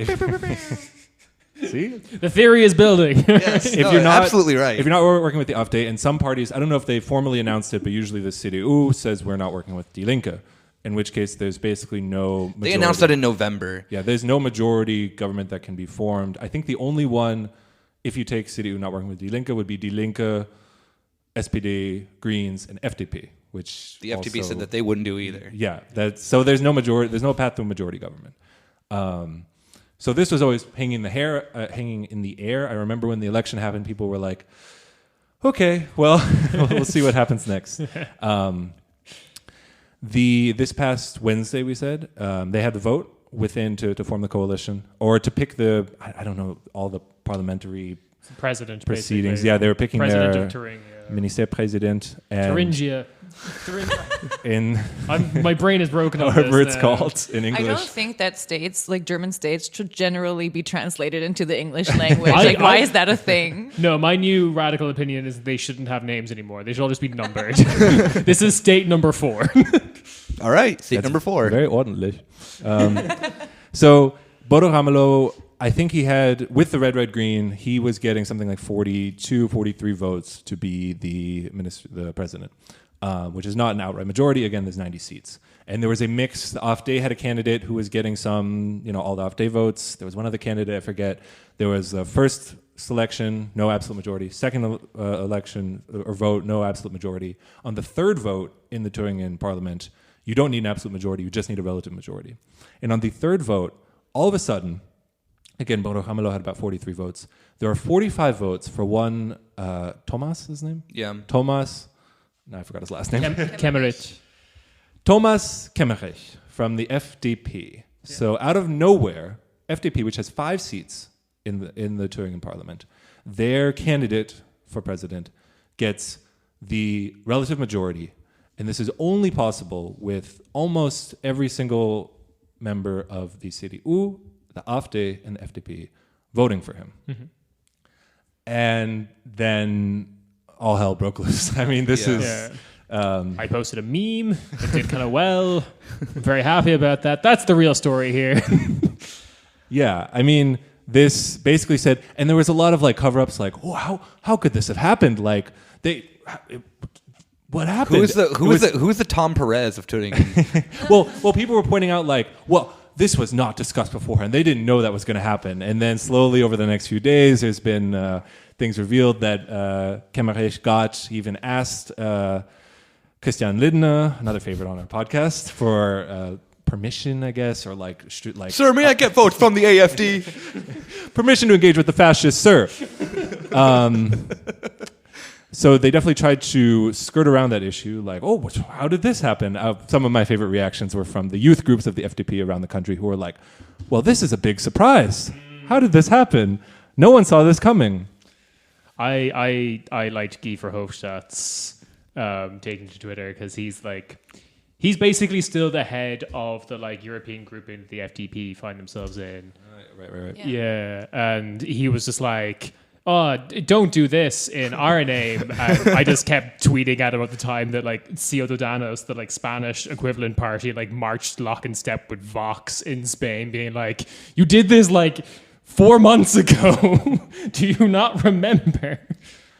See? The theory is building. Yes, you're not absolutely right. If you're not working with the AfD, and some parties, I don't know if they formally announced it, but usually the CDU says we're not working with Die Linke, in which case there's basically no majority. They announced that in November. Yeah, there's no majority government that can be formed. I think the only one, if you take CDU not working with Die Linke, would be Die Linke, SPD, Greens, and FDP, which the FDP said that they wouldn't do either. Yeah, so there's no majority. There's no path to a majority government. So this was always hanging in the air. I remember when the election happened, people were like, "Okay, well, we'll see what happens next." This past Wednesday, we said they had to vote within to form the coalition or to pick I don't know, all the parliamentary president proceedings. basically. Yeah, they were picking president their of Thuringia. Minister President and Thuringia. in My brain is broken up. whatever it's called in I English. don't think that states, like German states, should generally be translated into the English language. I- Why I- is that a thing? No, my new radical opinion is they shouldn't have names anymore. They should all just be numbered. This is state number 4. All right, state number 4. Very ordentlich. So Bodo Ramelow, I think he had, with the red, green, he was getting something like 42, 43 votes to be the president, which is not an outright majority. Again, there's 90 seats. And there was a mix. The AfD had a candidate who was getting some, all the AfD votes. There was one other candidate, I forget. There was the first selection, no absolute majority. Second election or vote, no absolute majority. On the third vote in the Thuringian parliament, you don't need an absolute majority, you just need a relative majority. And on the third vote, all of a sudden, again, Bodo Ramelow had about 43 votes. There are 45 votes for one, Thomas, his name? Yeah. Thomas, no, I forgot his last name. Kemmerich. Thomas Kemmerich from the FDP. Yeah. So out of nowhere, FDP, which has 5 seats in the Thuringian parliament, their candidate for president gets the relative majority. And this is only possible with almost every single member of the CDU, the AfD, and the FDP voting for him. Mm-hmm. And then all hell broke loose. I mean, this is... Yeah. I posted a meme. It did kind of well. I'm very happy about that. That's the real story here. Yeah, I mean, this basically said... And there was a lot of cover-ups oh, how could this have happened? What happened? Who's the Tom Perez of Thuringia? well, people were pointing out this was not discussed beforehand. They didn't know that was going to happen. And then slowly over the next few days, there's been things revealed that Kemmerich got even asked Christian Lindner, another favorite on our podcast, for permission, I guess, or Sir, may I get votes from the AfD? Permission to engage with the fascists, sir. So they definitely tried to skirt around that issue, how did this happen? Some of my favorite reactions were from the youth groups of the FDP around the country who were like, well, this is a big surprise. How did this happen? No one saw this coming. I liked Guy Verhofstadt's taking to Twitter because he's basically still the head of the European grouping the FDP find themselves in. Right. Yeah, and he was just don't do this in our name. And I just kept tweeting at him at the time that like Ciudadanos, the like Spanish equivalent party, like marched lock and step with Vox in Spain, being like, you did this like 4 months ago. Do you not remember?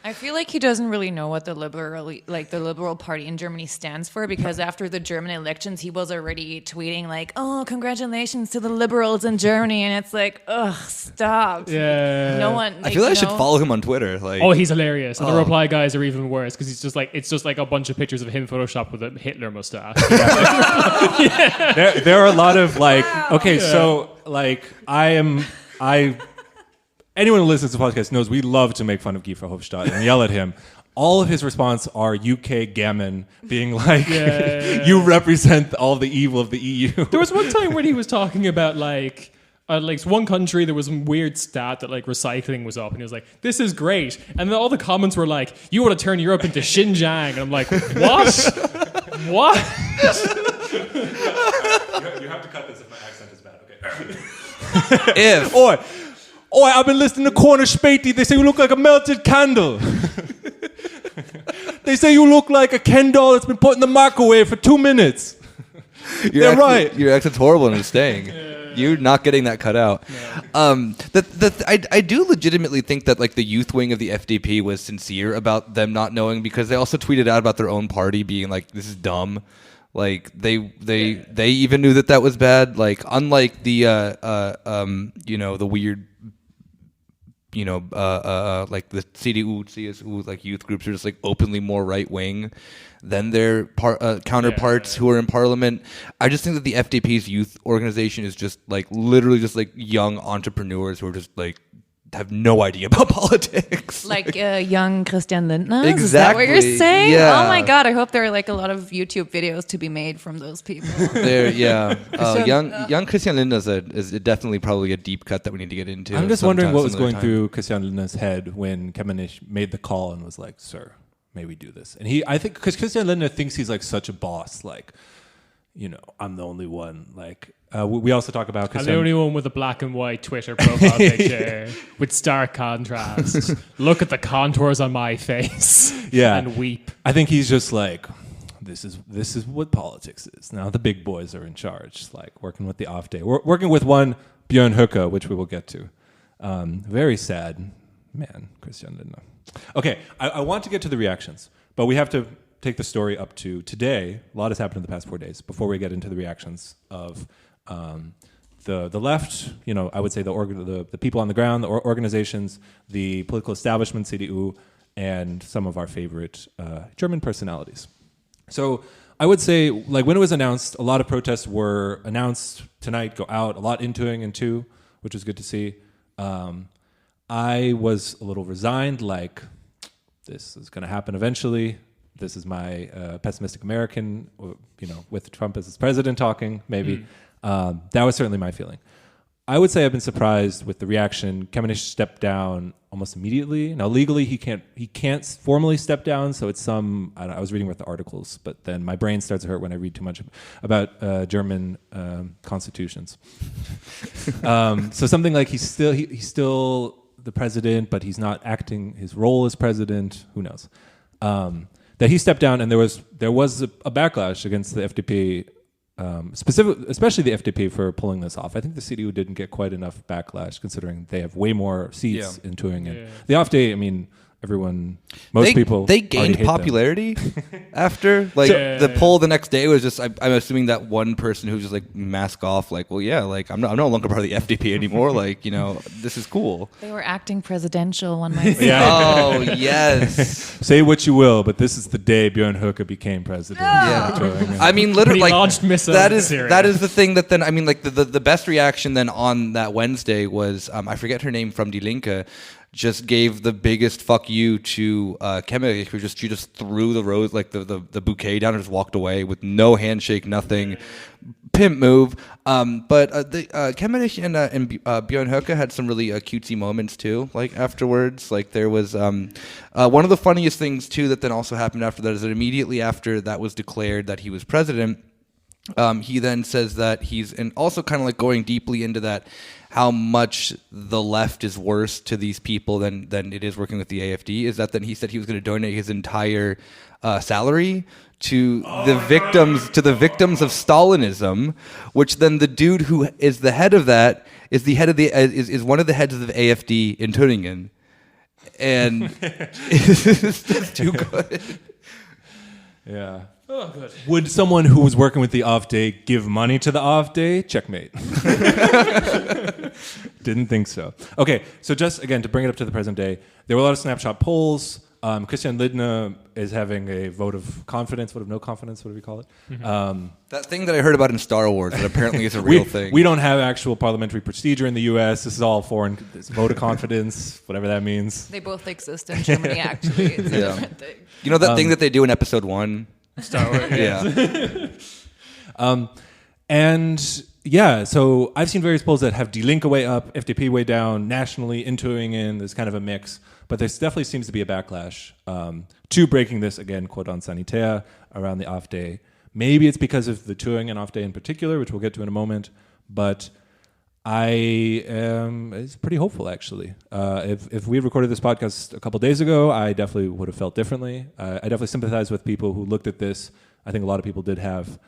I feel like he doesn't really know what the liberal party in Germany stands for, because after the German elections, he was already tweeting like, "Oh, congratulations to the liberals in Germany," and it's like, ugh, stop. Yeah. No one. I feel like I should follow him on Twitter. Like, Oh, he's hilarious. And the reply guys are even worse because it's just like a bunch of pictures of him photoshopped with a Hitler mustache. There are a lot of like, okay, so like anyone who listens to the podcast knows we love to make fun of Guy Verhofstadt and yell at him. All of his response are UK gammon, being like, you represent all the evil of the EU. There was one time when he was talking about like one country, there was some weird stat that like recycling was up, and he was like, "This is great," and then all the comments were like, "You want to turn Europe into Xinjiang?" And I'm like, "What? What?" You have to cut this if my accent is bad. Okay. Oi, I've been listening to Cornish Späti. They say you look like a melted candle. They say you look like a Ken doll that's been put in the microwave for 2 minutes. They're right. Your accent's horrible and it's staying. You're not getting that cut out. I do legitimately think that like the youth wing of the FDP was sincere about them not knowing, because they also tweeted out about their own party being like, this is dumb. Like they even knew that was bad. Like unlike the the weird, like the CDU, CSU, like youth groups are just like openly more right wing than their counterparts who are in parliament. I just think that the FDP's youth organization is just like literally just like young entrepreneurs who are just like have no idea about politics. Like young Christian Lindner? Exactly. Is that what you're saying? Yeah. Oh my God, I hope there are like a lot of YouTube videos to be made from those people. Young Christian Lindner is definitely probably a deep cut that we need to get into. I'm just wondering what was going through Christian Lindner's head when Kemenish made the call and was like, "Sir, may we do this?" And I think because Christian Lindner thinks he's like such a boss, like, I'm the only one, like. We also talk about... I'm the only one with a black and white Twitter profile picture with stark contrast. Look at the contours on my face and weep. I think he's just like, this is what politics is. Now the big boys are in charge, like working with the off day. We're working with one, Björn Höcke, which we will get to. Very sad. Man, Christian Lindner. Okay, I want to get to the reactions, but we have to take the story up to today. A lot has happened in the past 4 days before we get into the reactions of... the left, I would say the people on the ground, the organizations, the political establishment, CDU, and some of our favorite German personalities. So I would say, like when it was announced, a lot of protests were announced tonight, go out, a lot into, which was good to see. I was a little resigned, like this is going to happen eventually. This is my pessimistic American, with Trump as his president talking, maybe. That was certainly my feeling. I would say I've been surprised with the reaction. Kemenish stepped down almost immediately. Now legally he can't formally step down, so it's I was reading with the articles, but then my brain starts to hurt when I read too much about German constitutions. So something like he's still the president, but he's not acting his role as president. Who knows? That he stepped down, and there was a backlash against the FDP. Especially the FDP for pulling this off. I think the CDU didn't get quite enough backlash considering they have way more seats in Thuringia. The off day, most people they gained popularity after the poll the next day was just I'm assuming that one person who just like mask off like, well, yeah, like I'm no longer part of the FDP anymore, like, this is cool. They were acting presidential, one might say. Oh yes. Say what you will, but this is the day Björn Höcke became president. Literally, like launched missiles that is the thing that then the best reaction then on that Wednesday was I forget her name from Die Linke, just gave the biggest fuck you to Kemenish, who she just threw the rose, like the bouquet down and just walked away with no handshake, nothing. Pimp move. But Kemenish and Björn Höcke had some really cutesy moments too, like afterwards. Like there was one of the funniest things too that then also happened after that is that immediately after that was declared that he was president, He then says that he's, and also kind of like going deeply into that, how much the left is worse to these people than it is working with the AFD. Is that then he said he was going to donate his entire salary to the victims of Stalinism, which then the dude who is the head of that is the head of the is one of the heads of the AFD in Thuringen, and it's just too good. Yeah. Oh, good. Would someone who was working with the AfD give money to the AfD? Checkmate. Didn't think so. Okay, so just again to bring it up to the present day, there were a lot of snapshot polls. Christian Lindner is having a vote of confidence, vote of no confidence, what do we call it? That thing that I heard about in Star Wars that apparently is a real thing. We don't have actual parliamentary procedure in the U.S. This is all foreign. This vote of confidence, whatever that means. They both exist in Germany, actually. It's a different thing. You know that thing that they do in episode 1? Star Wars. Yeah. And yeah, so I've seen various polls that have Die Linke way up, FDP way down, nationally, in Thuringen, there's kind of a mix. But there definitely seems to be a backlash to breaking this, again, quote on sanitaire, around the AfD. Maybe it's because of the Thuringen AfD in particular, which we'll get to in a moment. But it's pretty hopeful, actually. If we had recorded this podcast a couple days ago, I definitely would have felt differently. I definitely sympathize with people who looked at this. I think a lot of people did have.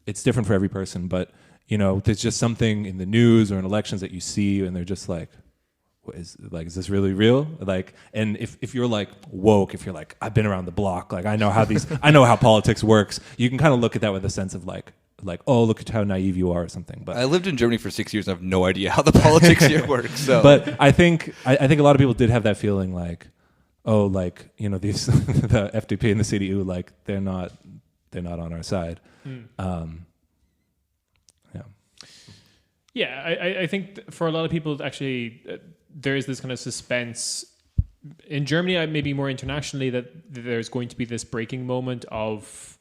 It's different for every person, but you know, there's just something in the news or in elections that you see, and they're just like, is this really real? Like, and if you're like woke, if you're like, I've been around the block, like I know how politics works, you can kind of look at that with a sense of like, oh, look at how naive you are or something. But I lived in Germany for 6 years and I have no idea how the politics here works. So. But I think a lot of people did have that feeling like, oh, like, you know, these the FDP and the CDU, like they're not on our side. Yeah, I think for a lot of people, actually, there is this kind of suspense in Germany, maybe more internationally, that there's going to be this breaking moment of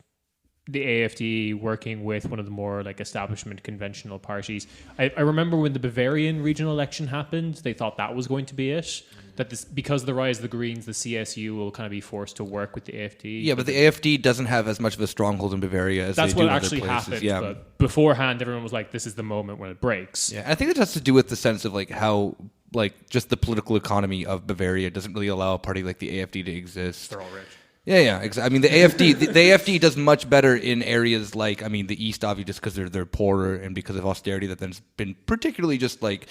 the AfD working with one of the more like establishment conventional parties. I remember when the Bavarian regional election happened, they thought that was going to be it. That this, because of the rise of the Greens, the CSU will kind of be forced to work with the AfD. Yeah, but the AfD doesn't have as much of a stronghold in Bavaria as that's they do what in other actually places. happened. Yeah. But beforehand, everyone was like, "This is the moment when it breaks." Yeah, I think it has to do with the sense of like how like just the political economy of Bavaria doesn't really allow a party like the AfD to exist. They're all rich. Yeah, exactly. I mean, the AfD, the AfD does much better in areas like, I mean, the East, obviously, just because they're poorer and because of austerity that then's been particularly just like,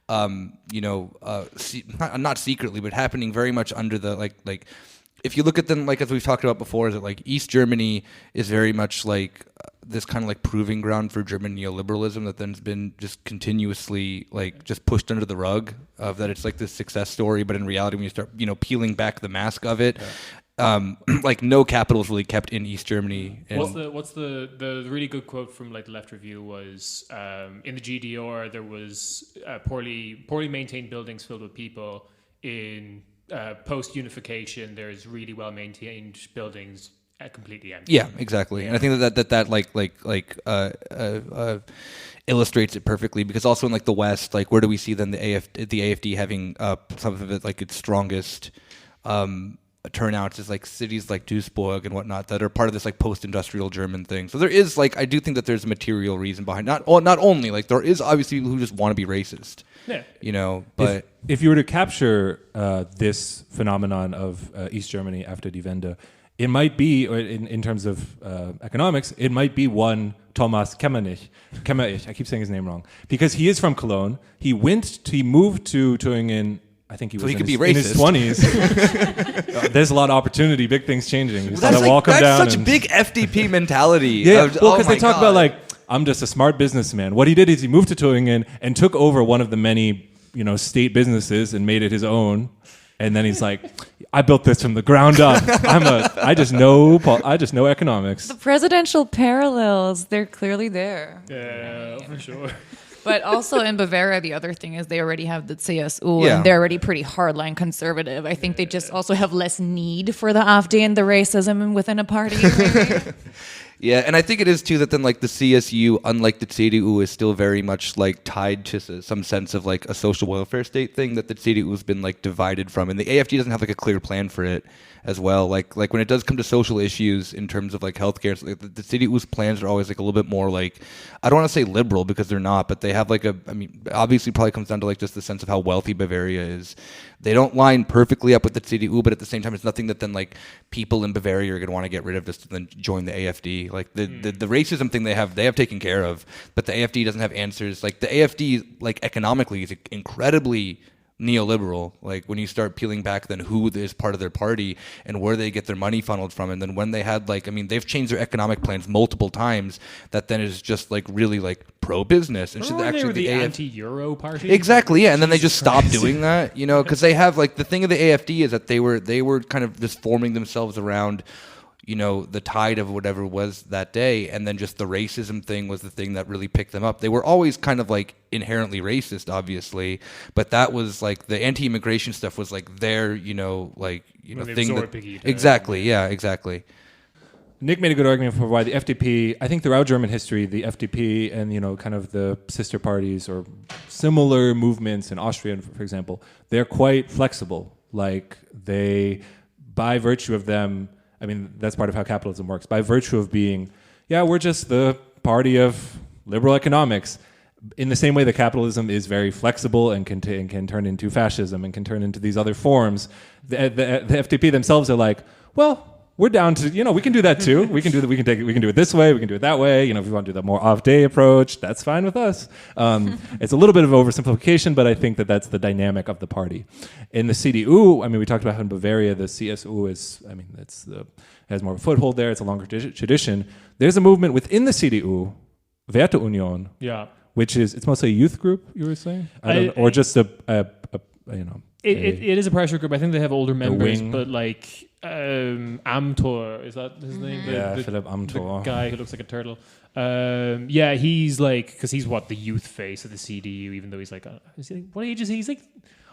not secretly, but happening very much under the like. If you look at them, like as we've talked about before, is that like East Germany is very much like this kind of like proving ground for German neoliberalism that then's been just continuously like just pushed under the rug of that it's like this success story, but in reality, when you start peeling back the mask of it. Like no capital is really kept in East Germany. What's the really good quote from like the Left Review was in the GDR there was poorly maintained buildings filled with people. In post unification, there's really well maintained buildings completely empty. Yeah, exactly. And I think that illustrates it perfectly, because also in like the West, like where do we see then the AfD having some of it like its strongest turnouts is like cities like Duisburg and whatnot that are part of this like post-industrial German thing. So there is like, I do think that there's a material reason behind not only like there is obviously people who just want to be racist. Yeah. But if you were to capture this phenomenon of East Germany after Die Wende, it might be, or in terms of economics, it might be one Thomas Kemmerich. I keep saying his name wrong because he is from Cologne. He moved to Thuringen. I think he was in his 20s. There's a lot of opportunity, big things changing. You saw that wall come down. That's such big FDP mentality. Yeah, because they talk about like, I'm just a smart businessman. What he did is he moved to Thuringen and took over one of the many, state businesses and made it his own. And then he's like, I built this from the ground up. I just know economics. The presidential parallels, they're clearly there. Yeah, for sure. But also in Bavaria, the other thing is they already have the CSU, and they're already pretty hardline conservative. I think they just also have less need for the AfD and the racism within a party. Maybe. Yeah, and I think it is too that then like the CSU, unlike the CDU, is still very much like tied to some sense of like a social welfare state thing that the CDU has been like divided from, and the AFD doesn't have like a clear plan for it as well. Like when it does come to social issues in terms of like healthcare, so, like, the CDU's plans are always like a little bit more like, I don't want to say liberal because they're not, but they have like obviously probably comes down to like just the sense of how wealthy Bavaria is. They don't line perfectly up with the CDU, but at the same time, it's nothing that then like people in Bavaria are going to want to get rid of just to then join the AFD. Like the racism thing they have taken care of, but the AFD doesn't have answers. Like the AFD, like economically, is incredibly neoliberal. Like when you start peeling back then who is part of their party and where they get their money funneled from, and then when they had like, I mean, they've changed their economic plans multiple times that then is just like really like pro-business and should Remember actually they were the AFD anti-Euro party. Exactly, yeah, and then they just stopped doing that, you know, because they have like the thing of the AFD is that they were kind of just forming themselves around, you know, the tide of whatever was that day, and then just the racism thing was the thing that really picked them up. They were always kind of like inherently racist, obviously, but that was like the anti-immigration stuff was like their, you know, like, you know, thing that, exactly, yeah, exactly. Nick made a good argument for why the FDP, I think throughout German history, the FDP and, you know, kind of the sister parties or similar movements in Austria, for example, they're quite flexible. Like they, by virtue of them, I mean, that's part of how capitalism works. By virtue of being, yeah, we're just the party of liberal economics. In the same way that capitalism is very flexible and can turn into fascism and can turn into these other forms, the FDP themselves are like, well, we're down to, you know, we can do that too. We can do it this way. We can do it that way. You know, if we want to do the more off-day approach, that's fine with us. It's a little bit of oversimplification, but I think that that's the dynamic of the party. In the CDU, I mean, we talked about how in Bavaria, the CSU is, I mean, has more of a foothold there. It's a longer tradition. There's a movement within the CDU, Werteunion, yeah, which is, it's mostly a youth group, you were saying? Or just a you know. It is a pressure group. I think they have older members, but like Amthor, is that his name? Philipp Amthor. The guy who looks like a turtle. Yeah, he's like, because he's the youth face of the CDU, even though he's like, what age is he? He's like,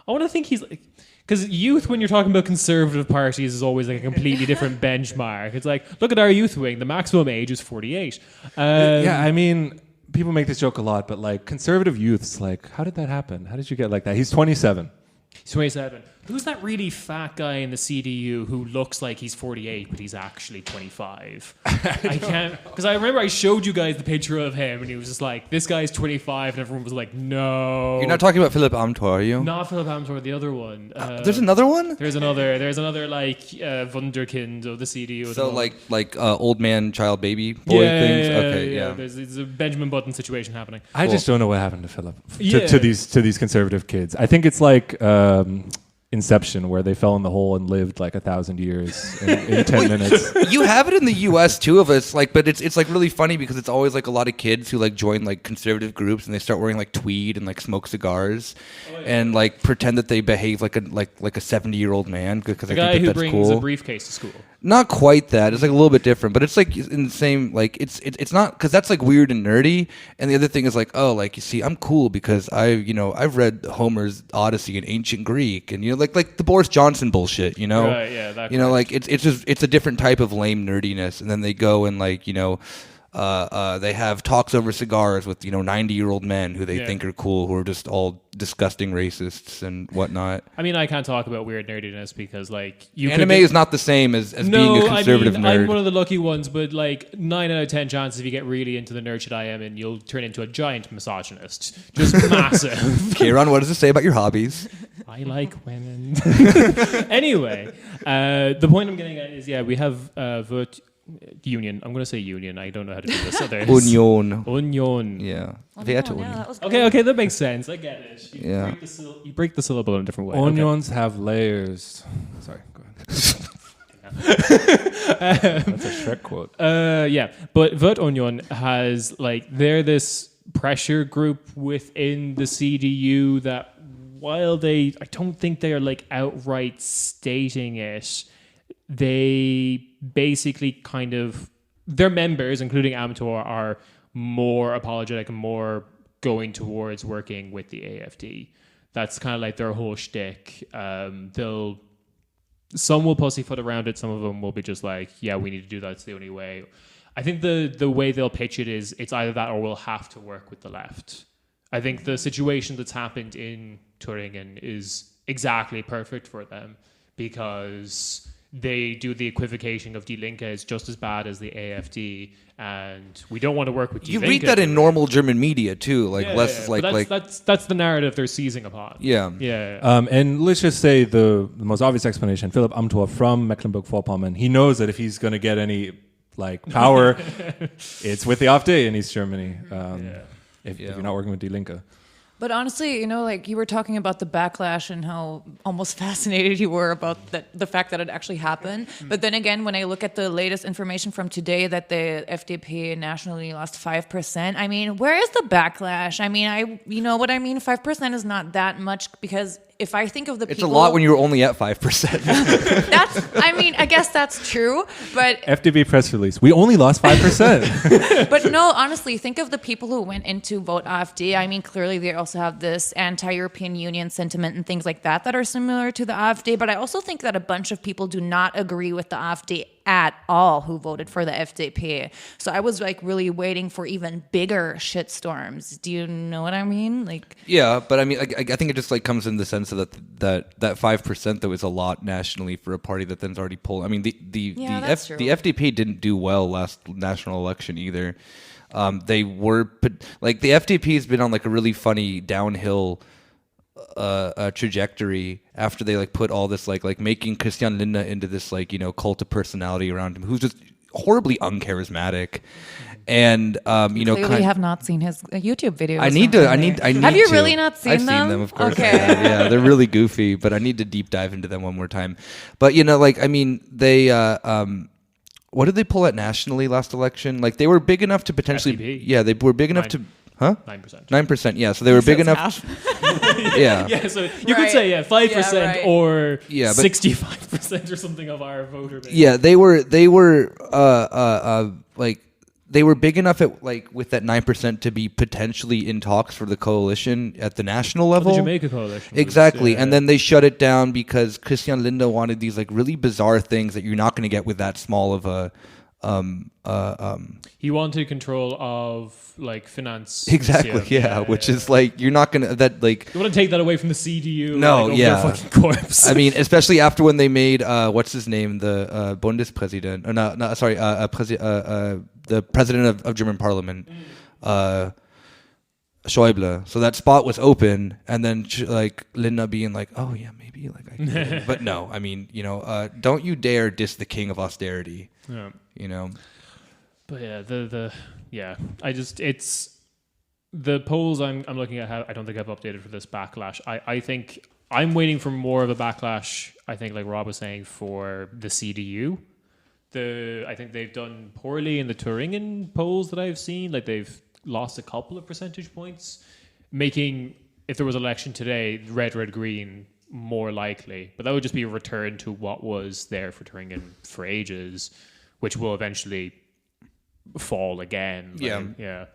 I want to think he's like, because youth, when you're talking about conservative parties, is always like a completely different benchmark. It's like, look at our youth wing, the maximum age is 48. Yeah, I mean, people make this joke a lot, but like conservative youths, like, how did that happen? How did you get like that? He's 27. He's 27. Who's that really fat guy in the CDU who looks like he's 48, but he's actually 25? I can't, because I remember I showed you guys the picture of him, and he was just like, this guy's 25, and everyone was like, no. You're not talking about Philipp Amthor, are you? Not Philipp Amthor, the other one. There's another one? There's another like wunderkind of the CDU. So like old man, child, baby boy things? Okay, yeah. There's a Benjamin Button situation happening. I just don't know what happened to Philip, to these conservative kids. I think it's like Inception, where they fell in the hole and lived like 1,000 years in 10 minutes. You have it in the U.S. too, of us, like, but it's like really funny because it's always like a lot of kids who like join like conservative groups and they start wearing like tweed and like smoke cigars and like pretend that they behave like a 70-year-old man because the I guy think who that's brings cool. a briefcase to school. Not quite that. It's like a little bit different, but it's like in the same, like it's not, because that's like weird and nerdy. And the other thing is like, oh, like, you see, I'm cool because I've read Homer's Odyssey in ancient Greek, and like the Boris Johnson bullshit, you know? Right, yeah, that like it's a different type of lame nerdiness. And then they go and like, they have talks over cigars with 90-year-old men who they think are cool, who are just all disgusting racists and whatnot. I mean, I can't talk about weird nerdiness because like anime is not the same as being a conservative nerd. I'm one of the lucky ones, but like 9 out of 10 chances if you get really into the nerd shit I am, and you'll turn into a giant misogynist, just massive. Kieran, what does it say about your hobbies? I like women. Anyway, the point I'm getting at is we have Union. I'm going to say union. I don't know how to do this. Union. Yeah. Okay, that makes sense. I get it. You break the syllable in a different way. Onions have layers. Sorry, go ahead. That's a Shrek quote. But Werteunion has they're this pressure group within the CDU that while I don't think they are outright stating it, they basically kind of, their members, including Amthor, are more apologetic and more going towards working with the AFD. That's kind of like their whole shtick. Some will pussyfoot around it. Some of them will be just like, yeah, we need to do that. It's the only way. I think the way they'll pitch it is it's either that or we'll have to work with the left. I think the situation that's happened in Thuringen is exactly perfect for them because they do the equivocation of Die Linke is just as bad as the AfD, and we don't want to work with Die You Linke. read that in normal German media too, like less But like that's the narrative they're seizing upon. yeah. Yeah. And let's just say the most obvious explanation, Philipp Amthor from Mecklenburg-Vorpommern, he knows that if he's going to get any like power, it's with the AfD in East Germany. If you're not working with Die Linke. But honestly, like you were talking about the backlash and how almost fascinated you were about the fact that it actually happened. But then again, when I look at the latest information from today that the FDP nationally lost 5%, I mean, where is the backlash? I mean, you know what I mean? 5% is not that much because if I think of the It's people... a lot when you were only at 5%. I guess that's true, but... FDP press release. We only lost 5%. But no, honestly, think of the people who went in to vote AfD. I mean, clearly they also have this anti-European Union sentiment and things like that are similar to the AfD. But I also think that a bunch of people do not agree with the AfD at all who voted for the FDP. So I was like really waiting for even bigger shitstorms. Do you know what I mean? Like, Yeah, but I mean, I think it just like comes in the sense of that 5% though is a lot nationally for a party that then's already pulled. I mean, the that's the true. FDP didn't do well last national election either. They were like the FDP has been on like a really funny downhill trajectory after they like put all this like making Christian Lindner into this like cult of personality around him who's just horribly uncharismatic. And clearly have not seen his YouTube videos. I need to. Have you really not seen I've them? seen them, of course. Okay. Yeah, they're really goofy, but I need to deep dive into them one more time. But they what did they pull at nationally last election? Like they were big enough to potentially. FDP. Yeah, they were big enough to. Huh? 9%. 9%. Yeah, so they were big That's enough. half. Yeah. Yeah, so you could Right. say 5% Yeah, right. or Yeah, but- 65% or something of our voter base. Yeah, they were like they were big enough at like with that 9% to be potentially in talks for the coalition at the national level. The Jamaica coalition. was- Exactly, yeah. and then they shut it down because Christian Lindner wanted these like really bizarre things that you're not going to get with that small of a. He wanted control of like finance. Exactly, yeah, which is like you're not gonna that like. You want to take that away from the CDU? No, like, over yeah. their fucking corpse. I mean, especially after when they made what's his name, the Bundespräsident, the president of German Parliament, Schäuble. So that spot was open, and then like Lindner being like, "Oh yeah, maybe like I can." But no, I mean, don't you dare diss the king of austerity. Yeah. But yeah, it's the polls I'm looking at. I don't think I've updated for this backlash. I think I'm waiting for more of a backlash. I think, like Rob was saying, for the CDU. I think they've done poorly in the Thuringen polls that I've seen. Like they've lost a couple of percentage points, making, if there was an election today, red, green more likely. But that would just be a return to what was there for Thuringen for ages, which will eventually fall again. Yeah.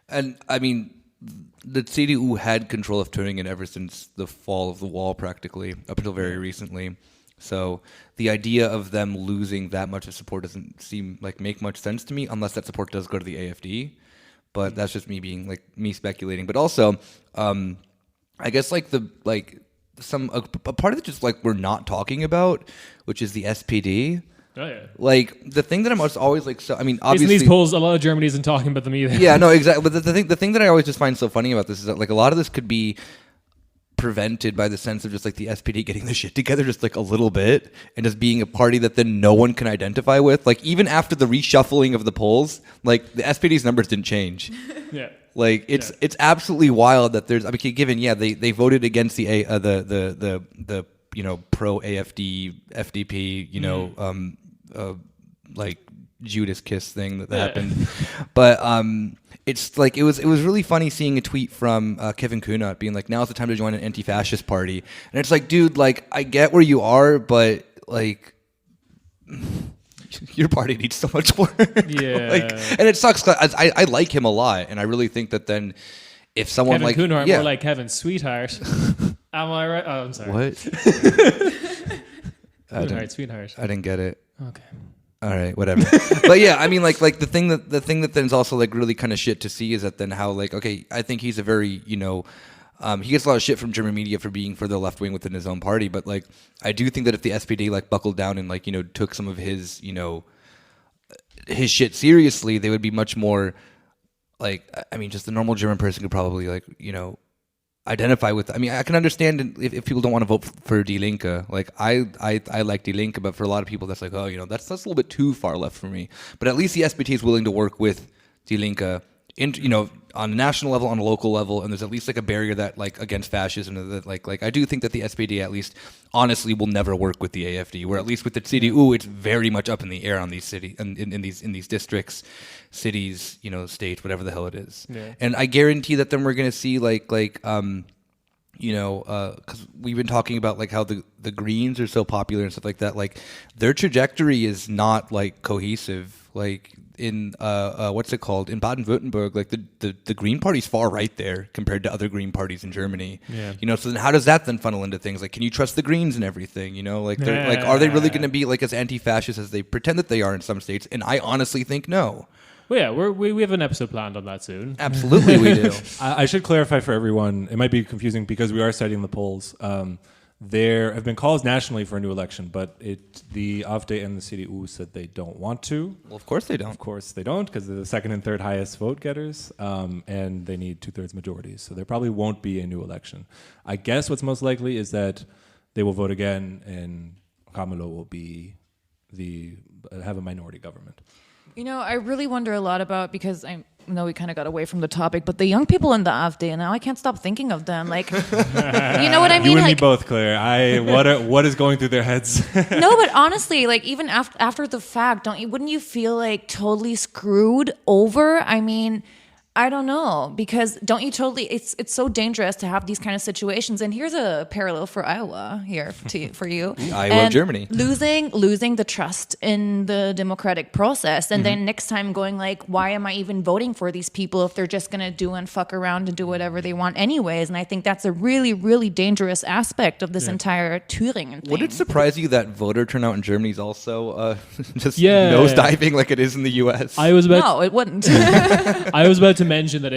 And I mean, the CDU had control of Thuringen ever since the fall of the wall, practically up until very recently. So the idea of them losing that much of support doesn't seem like make much sense to me, unless that support does go to the AfD. But that's just me speculating. But also, I guess like a part of it just like we're not talking about, which is the SPD. Oh yeah. Like the thing that I'm always like, so I mean, Based obviously on these polls, a lot of Germany isn't talking about them either. Yeah, no, exactly. But the thing that I always just find so funny about this is that like a lot of this could be prevented by the sense of just like the SPD getting the shit together just like a little bit and just being a party that then no one can identify with. Like even after the reshuffling of the polls, like the SPD's numbers didn't change. Yeah. Like it's absolutely wild that there's. I mean, given they voted against the pro AfD FDP like Judas kiss thing that happened, but it's like it was really funny seeing a tweet from Kevin Kunert being like, now's the time to join an anti-fascist party, and it's like, dude, like I get where you are, but like your party needs so much work. Yeah. And it sucks. I like him a lot, and I really think that then if someone Kevin like Kunert, more like Kevin Sweetheart. Am I right? Oh, I'm sorry. what? Sweetheart. I didn't get it. Okay. All right, whatever. But yeah, I mean, like the thing that then is also like really kind of shit to see is that then how like, okay, I think he's a very, you know, he gets a lot of shit from German media for being further left wing within his own party. But like, I do think that if the SPD like buckled down and like, you know, took some of his, you know, his shit seriously, they would be much more like, I mean, just the normal German person could probably like, you know, identify with. I mean, I can understand if people don't want to vote for Die Linke. Like I like Die Linke, but for a lot of people, that's like, oh, you know, that's a little bit too far left for me. But at least the SPD is willing to work with Die Linke, you know, on a national level, on a local level, and there's at least like a barrier that like against fascism. That like I do think that the SPD at least honestly will never work with the AFD. Where at least with the CDU, it's very much up in the air on these in these districts, cities, you know, states, whatever the hell it is. Yeah. And I guarantee that then we're gonna see like you know, because we've been talking about like how the Greens are so popular and stuff like that. Like their trajectory is not like cohesive. Like in what's it called, in Baden-Württemberg, like the Green Party's far right there compared to other Green parties in Germany. Yeah. You know, so then how does that then funnel into things? Like, can you trust the Greens and everything? You know, like they're like, are they really going to be like as anti-fascist as they pretend that they are in some states? And I honestly think no. Well, yeah, we have an episode planned on that soon. Absolutely, we do. I should clarify for everyone. It might be confusing because we are citing the polls. There have been calls nationally for a new election, but the AfD and the CDU said they don't want to. Well, of course they don't. Of course they don't, because they're the second and third highest vote getters, and they need 2/3 majorities. So there probably won't be a new election. I guess what's most likely is that they will vote again, and Ramelow will have a minority government. You know, I really wonder a lot about, because I know we kind of got away from the topic, but the young people in the AfD, now I can't stop thinking of them. Like, you know what I mean? You and like, me both, Claire. What is going through their heads? No, but honestly, like even after the fact, wouldn't you feel like totally screwed over? I mean, I don't know, because don't you totally? It's so dangerous to have these kind of situations. And here's a parallel for Iowa here for you. Iowa, and Germany, losing the trust in the democratic process, and then next time going like, why am I even voting for these people if they're just gonna do and fuck around and do whatever they want anyways? And I think that's a really, really dangerous aspect of this entire Thuringen thing. Would it surprise you that voter turnout in Germany is also just nosediving like it is in the U.S.? No, it wouldn't. I was about to mention that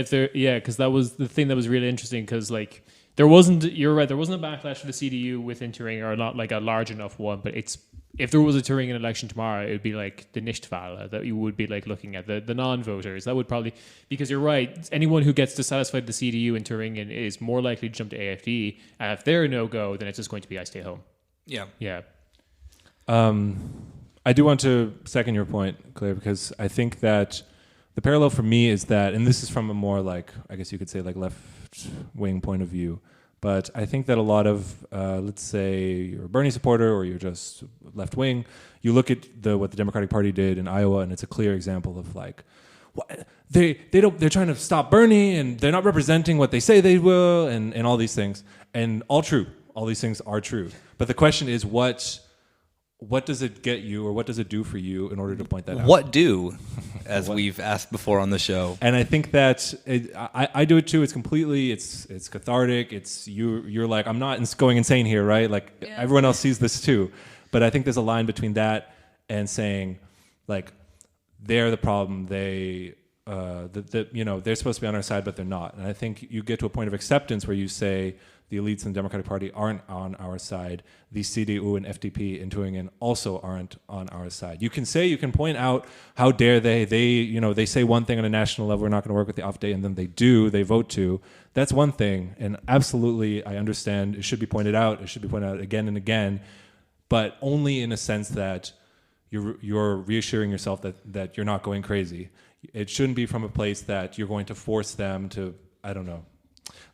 because that was the thing that was really interesting, because like you're right, there wasn't a backlash for the CDU within Thuringen, or not like a large enough one, but if there was a Thuringen election tomorrow, it would be like the Nichtwähler that you would be like looking at, the non-voters. That would probably, because you're right, anyone who gets dissatisfied with the CDU in Thuringen is more likely to jump to AfD, and if they're a no-go, then it's just going to be I stay home. Yeah. I do want to second your point, Claire, because I think that the parallel for me is that, and this is from a more like, I guess you could say like left-wing point of view, but I think that a lot of, let's say you're a Bernie supporter or you're just left-wing, you look at what the Democratic Party did in Iowa, and it's a clear example of like, they're trying to stop Bernie, and they're not representing what they say they will, and all these things, and all true. All these things are true. But the question is, what does it get you, or what does it do for you in order to point that out? What do, as we've asked before on the show. And I think that I do it too. It's completely, it's cathartic. It's you're like, I'm not going insane here, right? Like everyone else sees this too. But I think there's a line between that and saying, like, they're the problem. They're supposed to be on our side, but they're not. And I think you get to a point of acceptance where you say, the elites in the Democratic Party aren't on our side. The CDU and FDP in Thuringen also aren't on our side. You can point out, how dare they? They say one thing on a national level, we're not going to work with the AfD, and then they vote to. That's one thing, and absolutely, I understand it should be pointed out. It should be pointed out again and again, but only in a sense that you're reassuring yourself that you're not going crazy. It shouldn't be from a place that you're going to force them to, I don't know,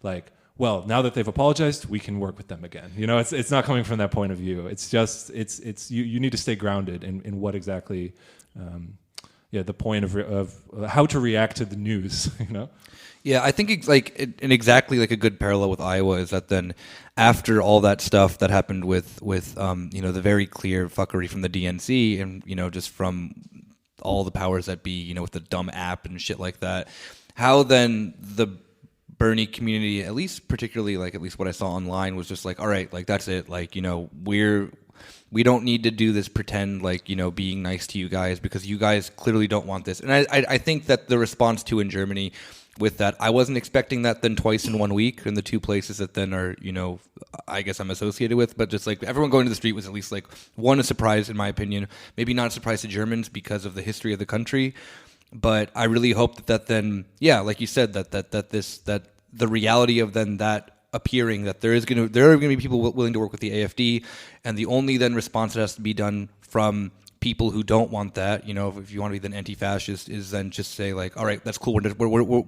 like, well, now that they've apologized, we can work with them again. You know, it's not coming from that point of view. It's just you need to stay grounded in what exactly, the point of how to react to the news. You know. Yeah, I think it's like exactly like a good parallel with Iowa is that then after all that stuff that happened with the very clear fuckery from the DNC and just from all the powers that be, with the dumb app and shit like that, how then the Bernie community, at least particularly, like at least what I saw online, was just like, all right, like that's it, like we're we don't need to do this pretend like, being nice to you guys because you guys clearly don't want this. And I think that the response to in Germany with that, I wasn't expecting that then twice in 1 week in the two places that then are, I guess I'm associated with, but just like everyone going to the street was at least like one, a surprise in my opinion, maybe not a surprise to Germans because of the history of the country. But I really hope that then, yeah, like you said, that the reality of then that appearing that there are going to be people willing to work with the AfD, and the only then response that has to be done from people who don't want that, if you want to be then anti-fascist, is then just say like, all right, that's cool.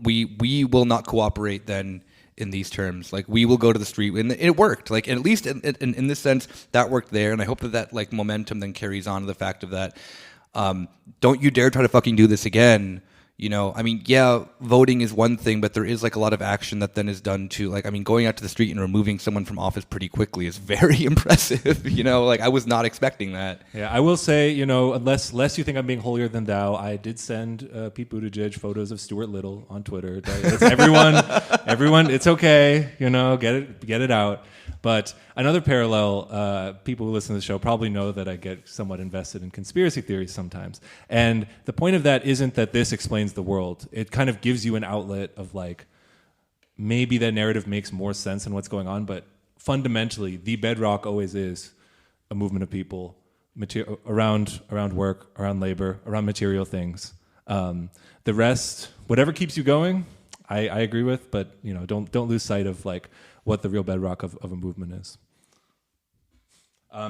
We will not cooperate then in these terms. Like we will go to the street, and it worked. Like at least in this sense, that worked there, and I hope that like momentum then carries on to the fact of that. Don't you dare try to fucking do this again. Yeah, voting is one thing, but there is like a lot of action that then is done to going out to the street and removing someone from office pretty quickly is very impressive. I was not expecting that. Yeah, I will say, unless you think I'm being holier than thou, I did send Pete Buttigieg photos of Stuart Little on Twitter. It's everyone, it's okay, get it out. But another parallel, people who listen to the show probably know that I get somewhat invested in conspiracy theories sometimes. And the point of that isn't that this explains the world. It kind of gives you an outlet of like, maybe that narrative makes more sense than what's going on, but fundamentally, the bedrock always is a movement of people around work, around labor, around material things. The rest, whatever keeps you going, I agree with, but don't lose sight of like what the real bedrock of a movement is.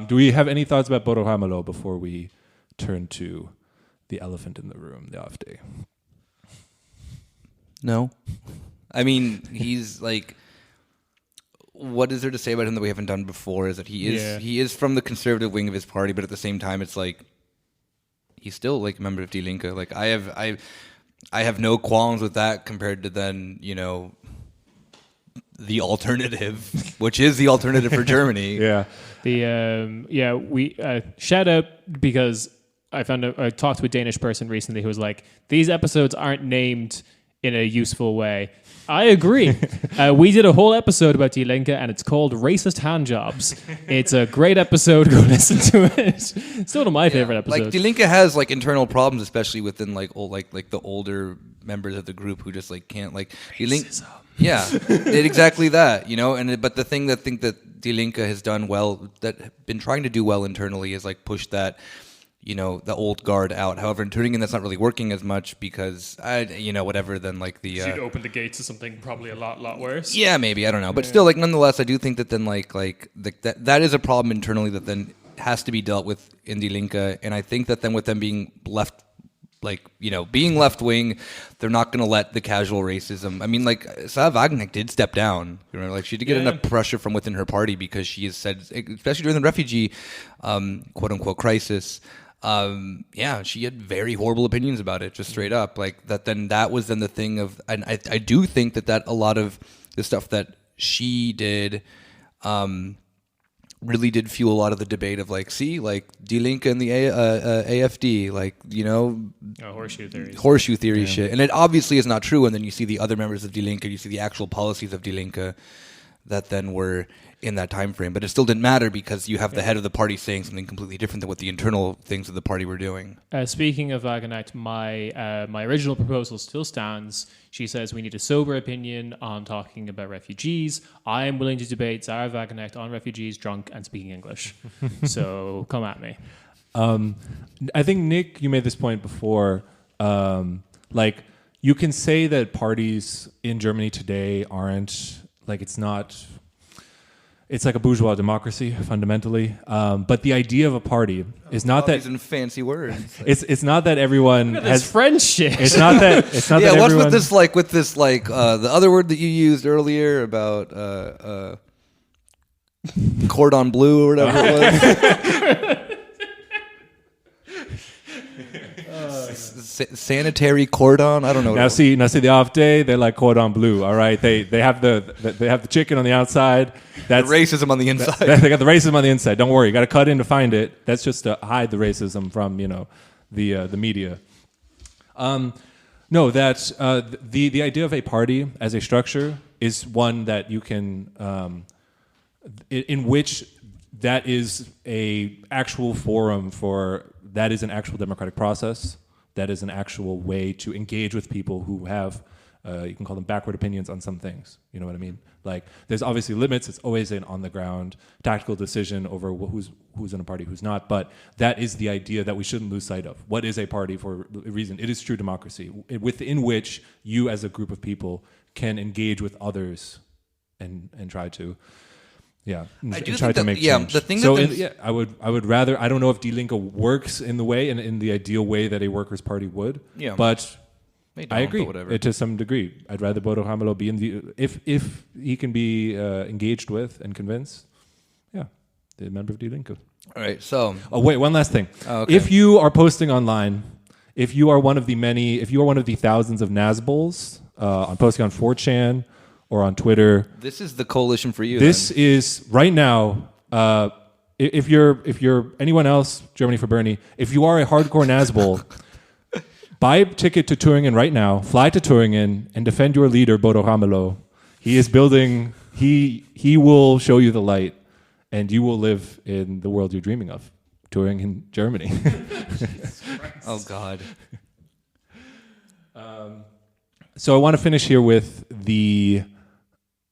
Do we have any thoughts about Bodo Ramelow before we turn to the elephant in the room, the AfD? No. I mean, he's like, what is there to say about him that we haven't done before is that he is from the conservative wing of his party, but at the same time, it's like, he's still like a member of Die Linke. Like I have no qualms with that compared to then, the alternative, which is the alternative for Germany. Yeah. We shout out because I talked to a Danish person recently who was like, these episodes aren't named in a useful way. I agree. We did a whole episode about Die Linke, and it's called Racist Handjobs. It's a great episode. Go listen to it. It's one of my favorite episodes. Like Die Linke has like internal problems, especially within like the older members of the group who just like can't like Racism. Yeah, exactly that, but the thing that Die Linke has done well, that been trying to do well internally, is like push that, the old guard out. However, in Thuringia, that's not really working as much because whatever. Then like the she'd open the gates to something probably a lot worse. Yeah, maybe, I don't know, but still, like nonetheless, I do think that then that is a problem internally that then has to be dealt with in Die Linke, and I think that then with them being left. Being left wing, they're not going to let the casual racism. I mean, like Sarah Wagenknecht did step down. She did get enough pressure from within her party because she has said, especially during the refugee, quote unquote, crisis. She had very horrible opinions about it, just straight up. Like that. Then that was then the thing of, and I do think that a lot of the stuff that she did. Really did fuel a lot of the debate of like, see, like Die Linke and the AfD, like, horseshoe theory shit. And it obviously is not true. And then you see the other members of Die Linke, you see the actual policies of Die Linke that then were in that time frame. But it still didn't matter because you have the head of the party saying something completely different than what the internal things of the party were doing. Speaking of Wagenknecht, my original proposal still stands. She says we need a sober opinion on talking about refugees. I am willing to debate Sarah Wagenknecht on refugees, drunk, and speaking English. So come at me. I think, Nick, you made this point before. You can say that parties in Germany today aren't, like, it's like a bourgeois democracy fundamentally, but the idea of a party is not that. In fancy words. It's not that everyone has friendship. It's not that. It's not that what's everyone. with this the other word that you used earlier about cordon bleu or whatever it was. Sanitary cordon. I don't know. Now see the AfD. They like cordon bleu. All right, they have the chicken on the outside. That's the racism on the inside. They got the racism on the inside. Don't worry, you got to cut in to find it. That's just to hide the racism from the media. No, that's the idea of a party as a structure is one that you can in which that is a actual forum that is an actual democratic process. That is an actual way to engage with people who have, you can call them backward opinions on some things. You know what I mean? Like, there's obviously limits. It's always an on-the-ground tactical decision over who's in a party, who's not. But that is the idea that we shouldn't lose sight of. What is a party for a reason? It is true democracy, within which you as a group of people can engage with others and try to... Yeah, I do try think to that, make yeah, change. the thing so that I would rather. I don't know if Die Linke works in the way and in the ideal way that a workers' party would. Yeah. But They I don't, agree but whatever. to some degree. I'd rather Bodo Ramelow be in the if he can be engaged with and convinced. Yeah, the member of Die Linke. All right, so Oh wait, one last thing. Oh, okay. If you are posting online, if you are one of the thousands of Nazbols on posting on 4chan or on Twitter. this is the coalition for you. This then. is right now. If you're anyone else, Germany for Bernie. If you are a hardcore Nazbol, buy a ticket to Thuringen right now. Fly to Thuringen and defend your leader, Bodo Ramelow. He is building. He will show you the light, and you will live in the world you're dreaming of. Thuringen, Germany. Oh God. So I want to finish here with the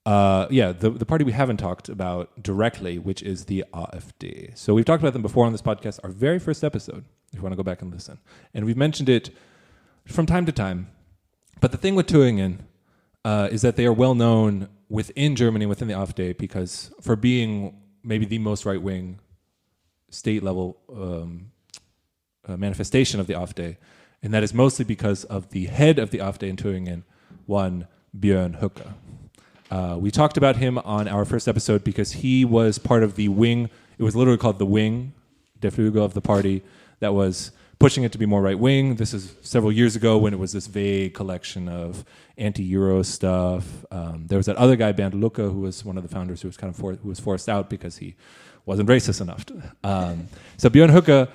party we haven't talked about directly, which is the AfD. So we've talked about them before on this podcast, our very first episode, if you want to go back and listen. And we've mentioned it from time to time. But the thing with Thuringen is that they are well known within Germany, within the AfD, because for being maybe the most right-wing state-level manifestation of the AfD. And that is mostly because of the head of the AfD in Thuringen, one Björn Höcke. We talked about him on our first episode because he was part of the wing. It was literally called the wing, der Flügel of the party, that was pushing it to be more right-wing. This is several years ago when it was this vague collection of anti-Euro stuff. There was that other guy, Bernd Lucke, who was one of the founders who was who was forced out because he wasn't racist enough. So Björn Höcke,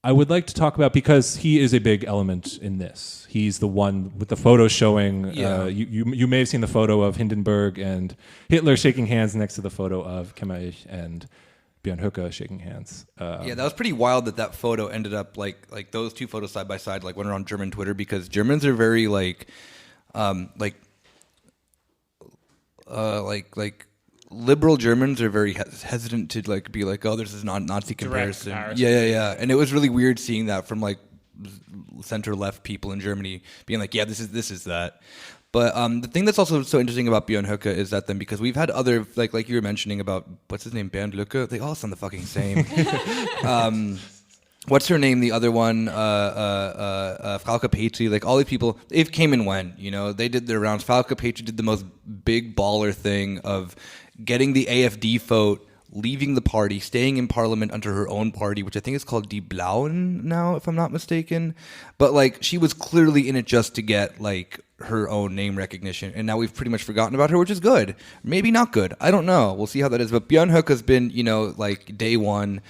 I would like to talk about, because he is a big element in this. He's the one with the photo showing. Yeah. You may have seen the photo of Hindenburg and Hitler shaking hands next to the photo of Kemmerich and Björn Höcke shaking hands. Yeah, that was pretty wild that photo ended up like those two photos side by side went around German Twitter, because Germans are very liberal Germans are very hesitant to be like, oh, there's this Nazi comparison. Yeah. And it was really weird seeing that from center left people in Germany being like, yeah, this is that. But the thing that's also so interesting about Björn Höcke is that then, because we've had other like you were mentioning about what's his name, Bernd Lucke, they all sound the fucking same. What's her name? The other one, Frauke Petri. Like all these people, they came and went. You know, they did their rounds. Frauke Petri did the most big baller thing of getting the AfD vote, leaving the party, staying in parliament under her own party, which I think is called Die Blauen now, if I'm not mistaken. But she was clearly in it just to get her own name recognition, and now we've pretty much forgotten about her, which is good. Maybe not good. I don't know. We'll see how that is. But Björn Höcke has been, day one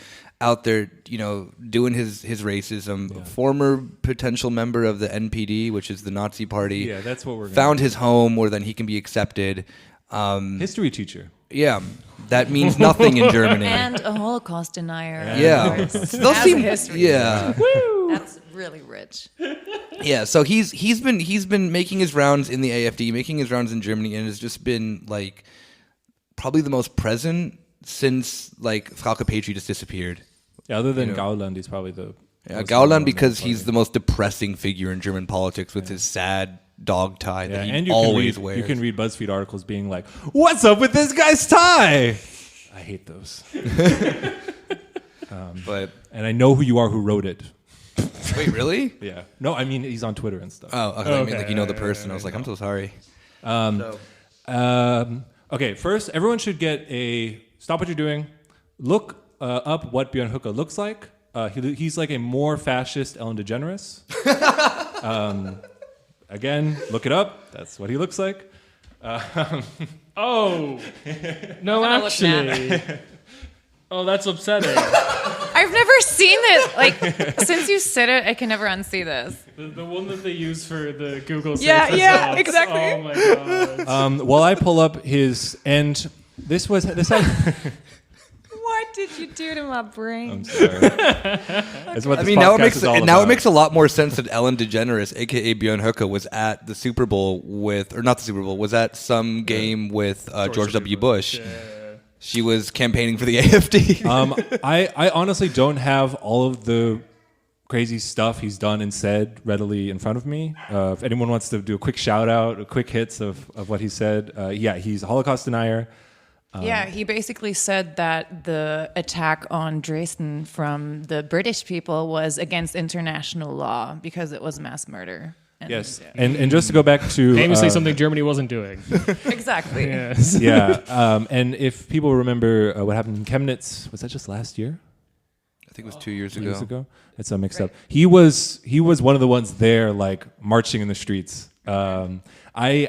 out there, doing his racism. Yeah. Former potential member of the NPD, which is the Nazi party. Yeah, that's what we're found his home where then he can be accepted. History teacher. Yeah, that means nothing in Germany. And a Holocaust denier. Yeah. Those seem history. Yeah. That's really rich. Yeah, so he's been making his rounds in the AfD, making his rounds in Germany, and has just been probably the most present since Frauke Petri just disappeared. Yeah, other than Gauland, he's probably the Gauland, because he's the most depressing figure in German politics with his sad dog tie that he always wears. You can read BuzzFeed articles being like, "What's up with this guy's tie?" I hate those. And I know who you are who wrote it. Wait, really? Yeah. No, I mean he's on Twitter and stuff. Oh, okay. I mean, the person. I was like, I'm so sorry. Okay, first, everyone should stop what you're doing, look up what Björn Höcke looks like. He's like a more fascist Ellen DeGeneres. Again, look it up. That's what he looks like. Oh, no, actually. Oh, that's upsetting. I've never seen it. Since you said it, I can never unsee this. The one that they use for the Google search Yeah, results. exactly. Oh my god. While I pull up his, and This was this. What did you do to my brain? I'm sorry. That's what I this mean, now it podcast makes is all now about. it makes a lot more sense that Ellen DeGeneres, aka Björn Höcke, was at the Super Bowl with, or not the Super Bowl, was at some game with George W. Bush. She was campaigning for the AFD. I honestly don't have all of the crazy stuff he's done and said readily in front of me. If anyone wants to do a quick shout out, a quick hits of what he said, yeah, he's a Holocaust denier. Yeah, he basically said that the attack on Dresden from the British people was against international law because it was mass murder. And Yes, and just to go back to Famously, something Germany wasn't doing. exactly. Yes. yeah, and if people remember what happened in Chemnitz, was that just last year? I think it was 2 years ago. Years ago. It's mixed up. He was one of the ones there, like marching in the streets. I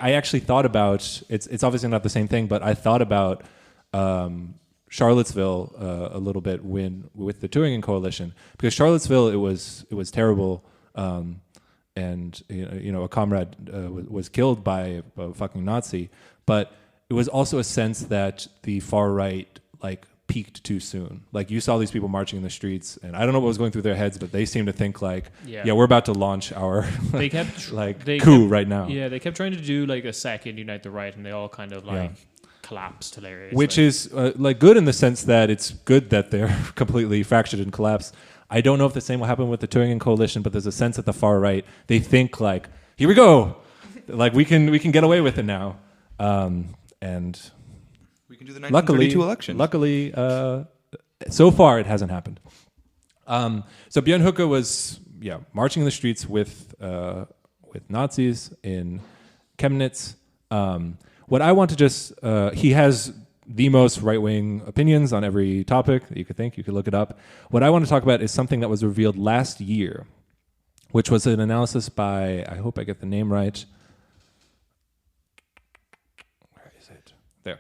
actually thought about it's obviously not the same thing, but I thought about Charlottesville a little bit with the Thuringia coalition, because Charlottesville it was terrible, and a comrade was killed by a fucking Nazi, but it was also a sense that the far right like peaked too soon. Like you saw these people marching in the streets, and I don't know what was going through their heads, but they seemed to think like, yeah we're about to launch our They kept coup right now. Yeah, they kept trying to do like a second Unite the Right, and they all kind of like collapsed hilariously. Which is like good in the sense that it's good that they're completely fractured and collapsed. I don't know if the same will happen with the Thuringia coalition, but there's a sense at the far right they think like, here we go, like we can get away with it now, and We can do the luckily 1932 election. Luckily, so far it hasn't happened. So Björn Höcke was marching in the streets with Nazis in Chemnitz. What I want to just he has the most right-wing opinions on every topic that you could think. You could look it up. What I want to talk about is something that was revealed last year, which was an analysis by, I hope I get the name right. Where is it? There.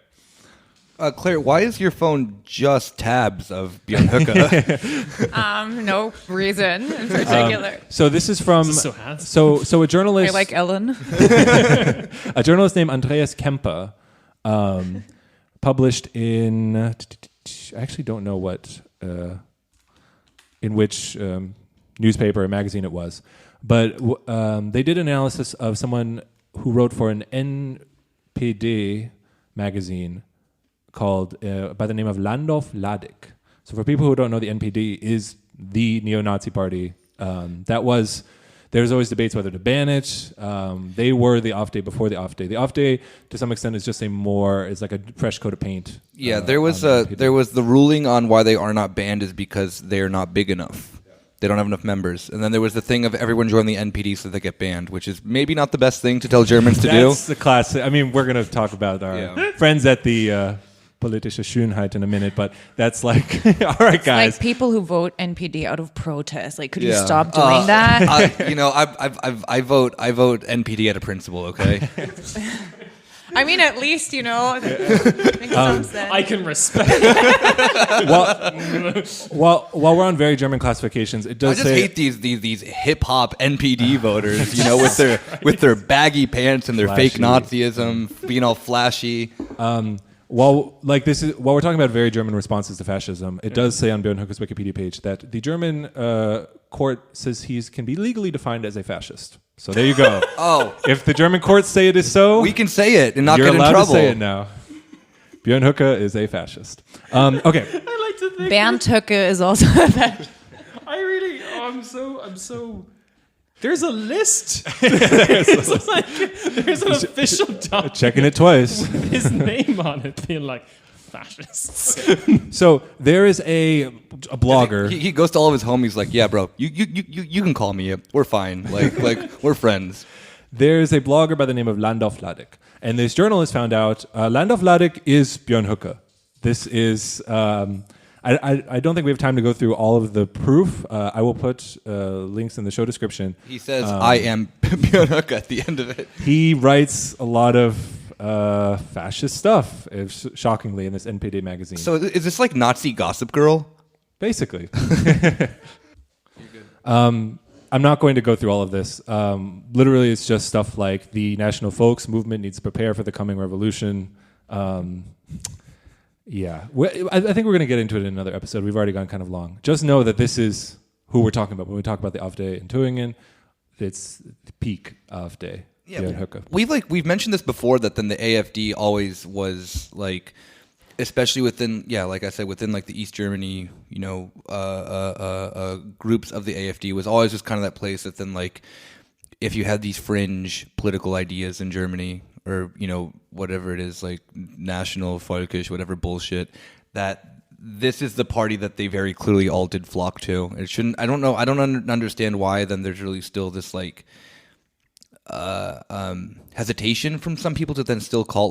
Claire, why is your phone just tabs of Björn Höcke? No reason in particular. So this is from This is so handsome. so a journalist. I like Ellen. A journalist named Andreas Kempe published in I actually don't know what in which newspaper or magazine it was, but they did analysis of someone who wrote for an NPD magazine called by the name of Landolf Ladik. So for people who don't know, the NPD is the neo-Nazi party. There's always debates whether to ban it. They were the off day before the off day. The off day, to some extent, is just it's like a fresh coat of paint. Yeah, there was the ruling on why they are not banned is because they are not big enough. They don't have enough members. And then there was the thing of everyone join the NPD so they get banned, which is maybe not the best thing to tell Germans to do. That's the classic. I mean, we're going to talk about our friends at the Politische Schönheit in a minute, but that's like, all right, guys. Like people who vote NPD out of protest. Like, could you stop doing that? I vote NPD at a principle. Okay. I mean, at least, makes some sense. I can respect. While we're on very German classifications, it I does just say hate these hip hop NPD voters. With their baggy pants and their fake Flashy. Nazism, being all flashy. while we're talking about very German responses to fascism, it does say on Björn Höcke's Wikipedia page that the German court says he can be legally defined as a fascist. So there you go. Oh, If the German courts say it is so, we can say it and not you're get in allowed trouble. to say it now. Björn Höcke is a fascist. Okay. I like to think. Bernd Höcke is also a bad. I'm so. There's a list. There's an official document Checking it twice. with his name on it, being like fascists. So there is a blogger. He goes to all of his homies like, yeah, bro, you can call me. We're fine. Like we're friends. There's a blogger by the name of Landolf Ladik. And this journalist found out Landolf Ladik is Björn Höcke. This is... I don't think we have time to go through all of the proof. I will put links in the show description. He says, I am Björn Höcke at the end of it. He writes a lot of fascist stuff, shockingly, in this NPD magazine. So is this like Nazi Gossip Girl? Basically. I'm not going to go through all of this. Literally, it's just stuff like the National Folks Movement needs to prepare for the coming revolution. Yeah. I think we're going to get into it in another episode. We've already gone kind of long. Just know that this is who we're talking about. When we talk about the AfD in Thuringen, it's the peak AfD. Yeah, we've mentioned this before, that then the AfD always was like, especially within, like I said, within like the East Germany, groups of the AfD, was always just kind of that place that then, like, if you had these fringe political ideas in Germany, or whatever it is, like national, folkish, whatever bullshit, that this is the party that they very clearly all did flock to. It shouldn't. I don't know. I don't understand why then there's really still this like hesitation from some people to then still call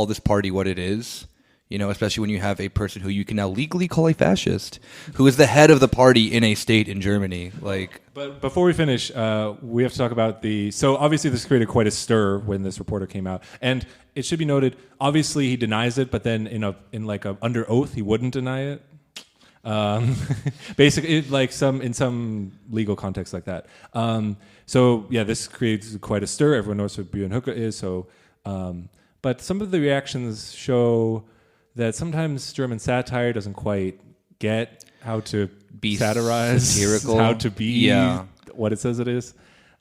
this party what it is. Especially when you have a person who you can now legally call a fascist, who is the head of the party in a state in Germany. But before we finish, we have to talk about so obviously this created quite a stir when this reporter came out, and it should be noted, obviously he denies it, but then under oath he wouldn't deny it. Basically, in some legal context like that. This creates quite a stir. Everyone knows what Björn Höcke is. So, but some of the reactions show that sometimes German satire doesn't quite get how to be satirize, satirical, how to be what it says it is.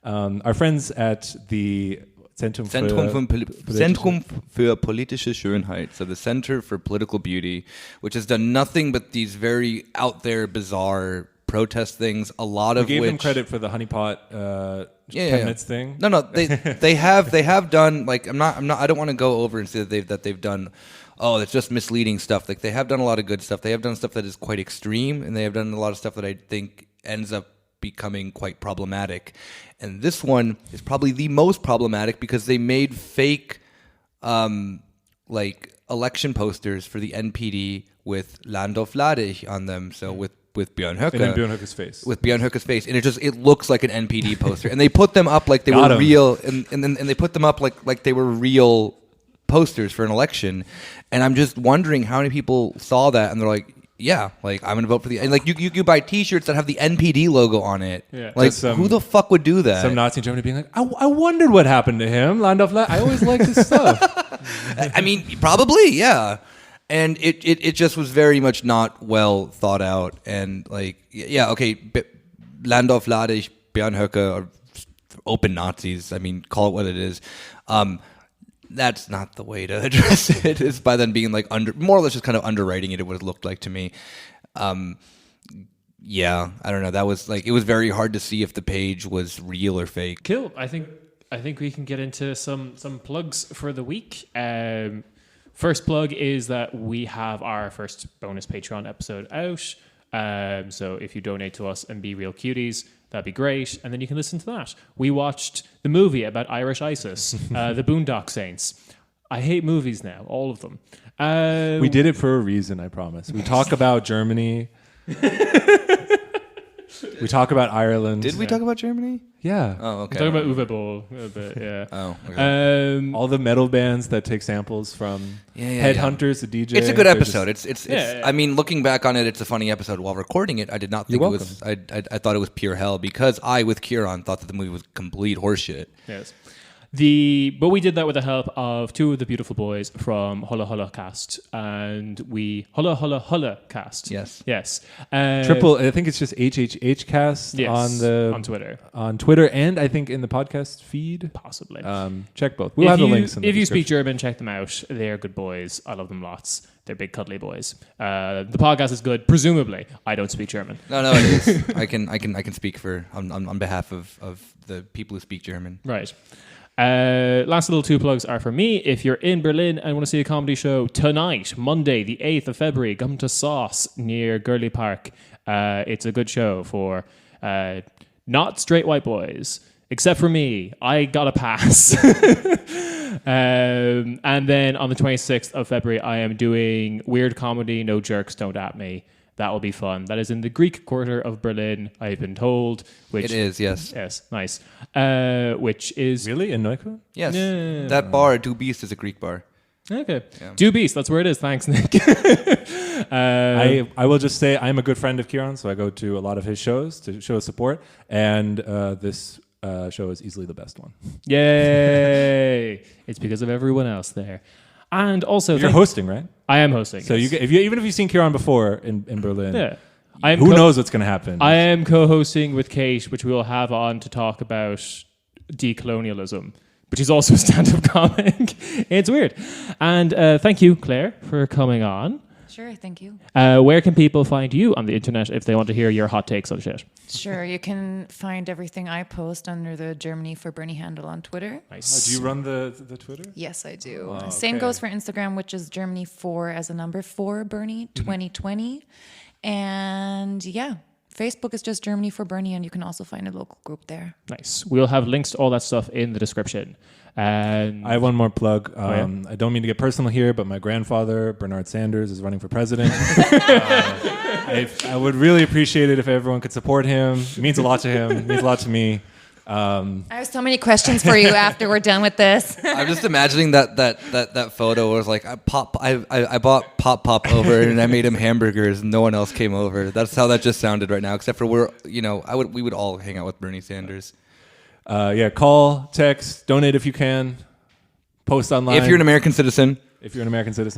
Our friends at the Zentrum für politische Schönheit, so the Center for Political Beauty, which has done nothing but these very out there, bizarre protest things. A lot of which we gave them credit for the honeypot 10 minutes thing. No, they have done, like, I don't want to go over and say that they've done, it's just misleading stuff. Like, they have done a lot of good stuff. They have done stuff that is quite extreme, and they have done a lot of stuff that I think ends up becoming quite problematic. And this one is probably the most problematic because they made fake election posters for the NPD with Land of Ladich on them. So with Björn Höcke. And then Björn Höcke's face. With Björn Höcke's face. And it looks like an NPD poster. And they put them up like they were real, and they put them up like they were real posters for an election. And I'm just wondering how many people saw that and they're like, yeah, like, I'm going to vote for the... And, like, you buy T-shirts that have the NPD logo on it. Yeah. Like, who the fuck would do that? Some Nazi in Germany being like, I wondered what happened to him. Land of I always liked his stuff. I mean, probably, yeah. And it just was very much not well thought out. And, like, Land of Ladich, Björn Höcke are open Nazis. I mean, call it what it is. That's not the way to address it, is by then being like more or less just kind of underwriting it, what it looked like to me. I don't know. That was like, it was very hard to see if the page was real or fake. Cool. I think we can get into some plugs for the week. First plug is that we have our first bonus Patreon episode out. So if you donate to us and be real cuties, that'd be great. And then you can listen to that. We watched the movie about Irish ISIS, The Boondock Saints. I hate movies now, all of them. We did it for a reason, I promise. We talk about Germany. We talk about Ireland. Did we talk about Germany? Yeah. Oh, okay. We're talking about Uwe Boll a bit, yeah. Oh, okay. All the metal bands that take samples from Headhunters, the DJ. It's a good episode. It's Yeah. I mean, looking back on it, it's a funny episode. While recording it, I did not think it was. I thought it was pure hell because I, with Kieran, thought that the movie was complete horseshit. Yes. But we did that with the help of two of the beautiful boys from Hulla Hulla Cast, and we Hulla Hulla Hulla Cast. Yes. Triple. I think it's just HHH Cast on Twitter, and I think in the podcast feed, possibly. Check both. We'll have the links. If you speak German, check them out. They're good boys. I love them lots. They're big cuddly boys. The podcast is good. Presumably, I don't speak German. No, it is. I can speak on behalf of the people who speak German. Right. Last little two plugs are for me. If you're in Berlin and want to see a comedy show tonight, Monday, the 8th of February, come to Sauce near Gurley Park. It's a good show for not straight white boys, except for me. I got a pass. And then on the 26th of February, I am doing weird comedy, No Jerks, Don't At Me. That will be fun. That is in the Greek quarter of Berlin, I've been told. It is, yes. Yes, nice. Which is... Really? In Neukölln? Yes. Yeah. That bar, Du Beast, is a Greek bar. Okay. Yeah. Du Beast, that's where it is. Thanks, Nick. I will just say I'm a good friend of Kieran, so I go to a lot of his shows to show support, and this show is easily the best one. Yay! It's because of everyone else there. And also, You're hosting, right? I am hosting. So yes. even if you've seen Kieran before in Berlin, Yeah. who knows what's going to happen? I am co-hosting with Kate, which we will have on to talk about decolonialism, but she's also a stand-up comic. It's weird. And thank you, Claire, for coming on. Sure, thank you. Where can people find you on the internet if they want to hear your hot takes on shit? Sure, you can find everything I post under the Germany for Bernie handle on Twitter. Nice. Do you run the Twitter? Yes, I do. Oh, Same okay. goes for Instagram, which is Germany 4 as a number 4 Bernie 2020. And yeah, Facebook is just Germany for Bernie, and you can also find a local group there. Nice. We'll have links to all that stuff in the description. And I have one more plug. yeah? I don't mean to get personal here, but my grandfather, Bernard Sanders, is running for president. I would really appreciate it if everyone could support him. It means a lot to him. It means a lot to me. I have so many questions for you after we're done with this. I'm just imagining that photo was like I bought Pop over and I made him hamburgers and no one else came over. That's how that just sounded right now, except for we would all hang out with Bernie Sanders. Call, text, donate if you can. Post online. If you're an American citizen.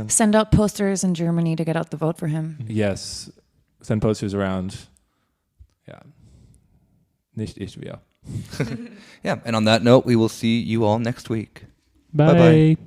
Send out posters in Germany to get out the vote for him. Yes. Send posters around. Yeah. Nicht ich wir. Yeah, and on that note, we will see you all next week. bye. Bye-bye.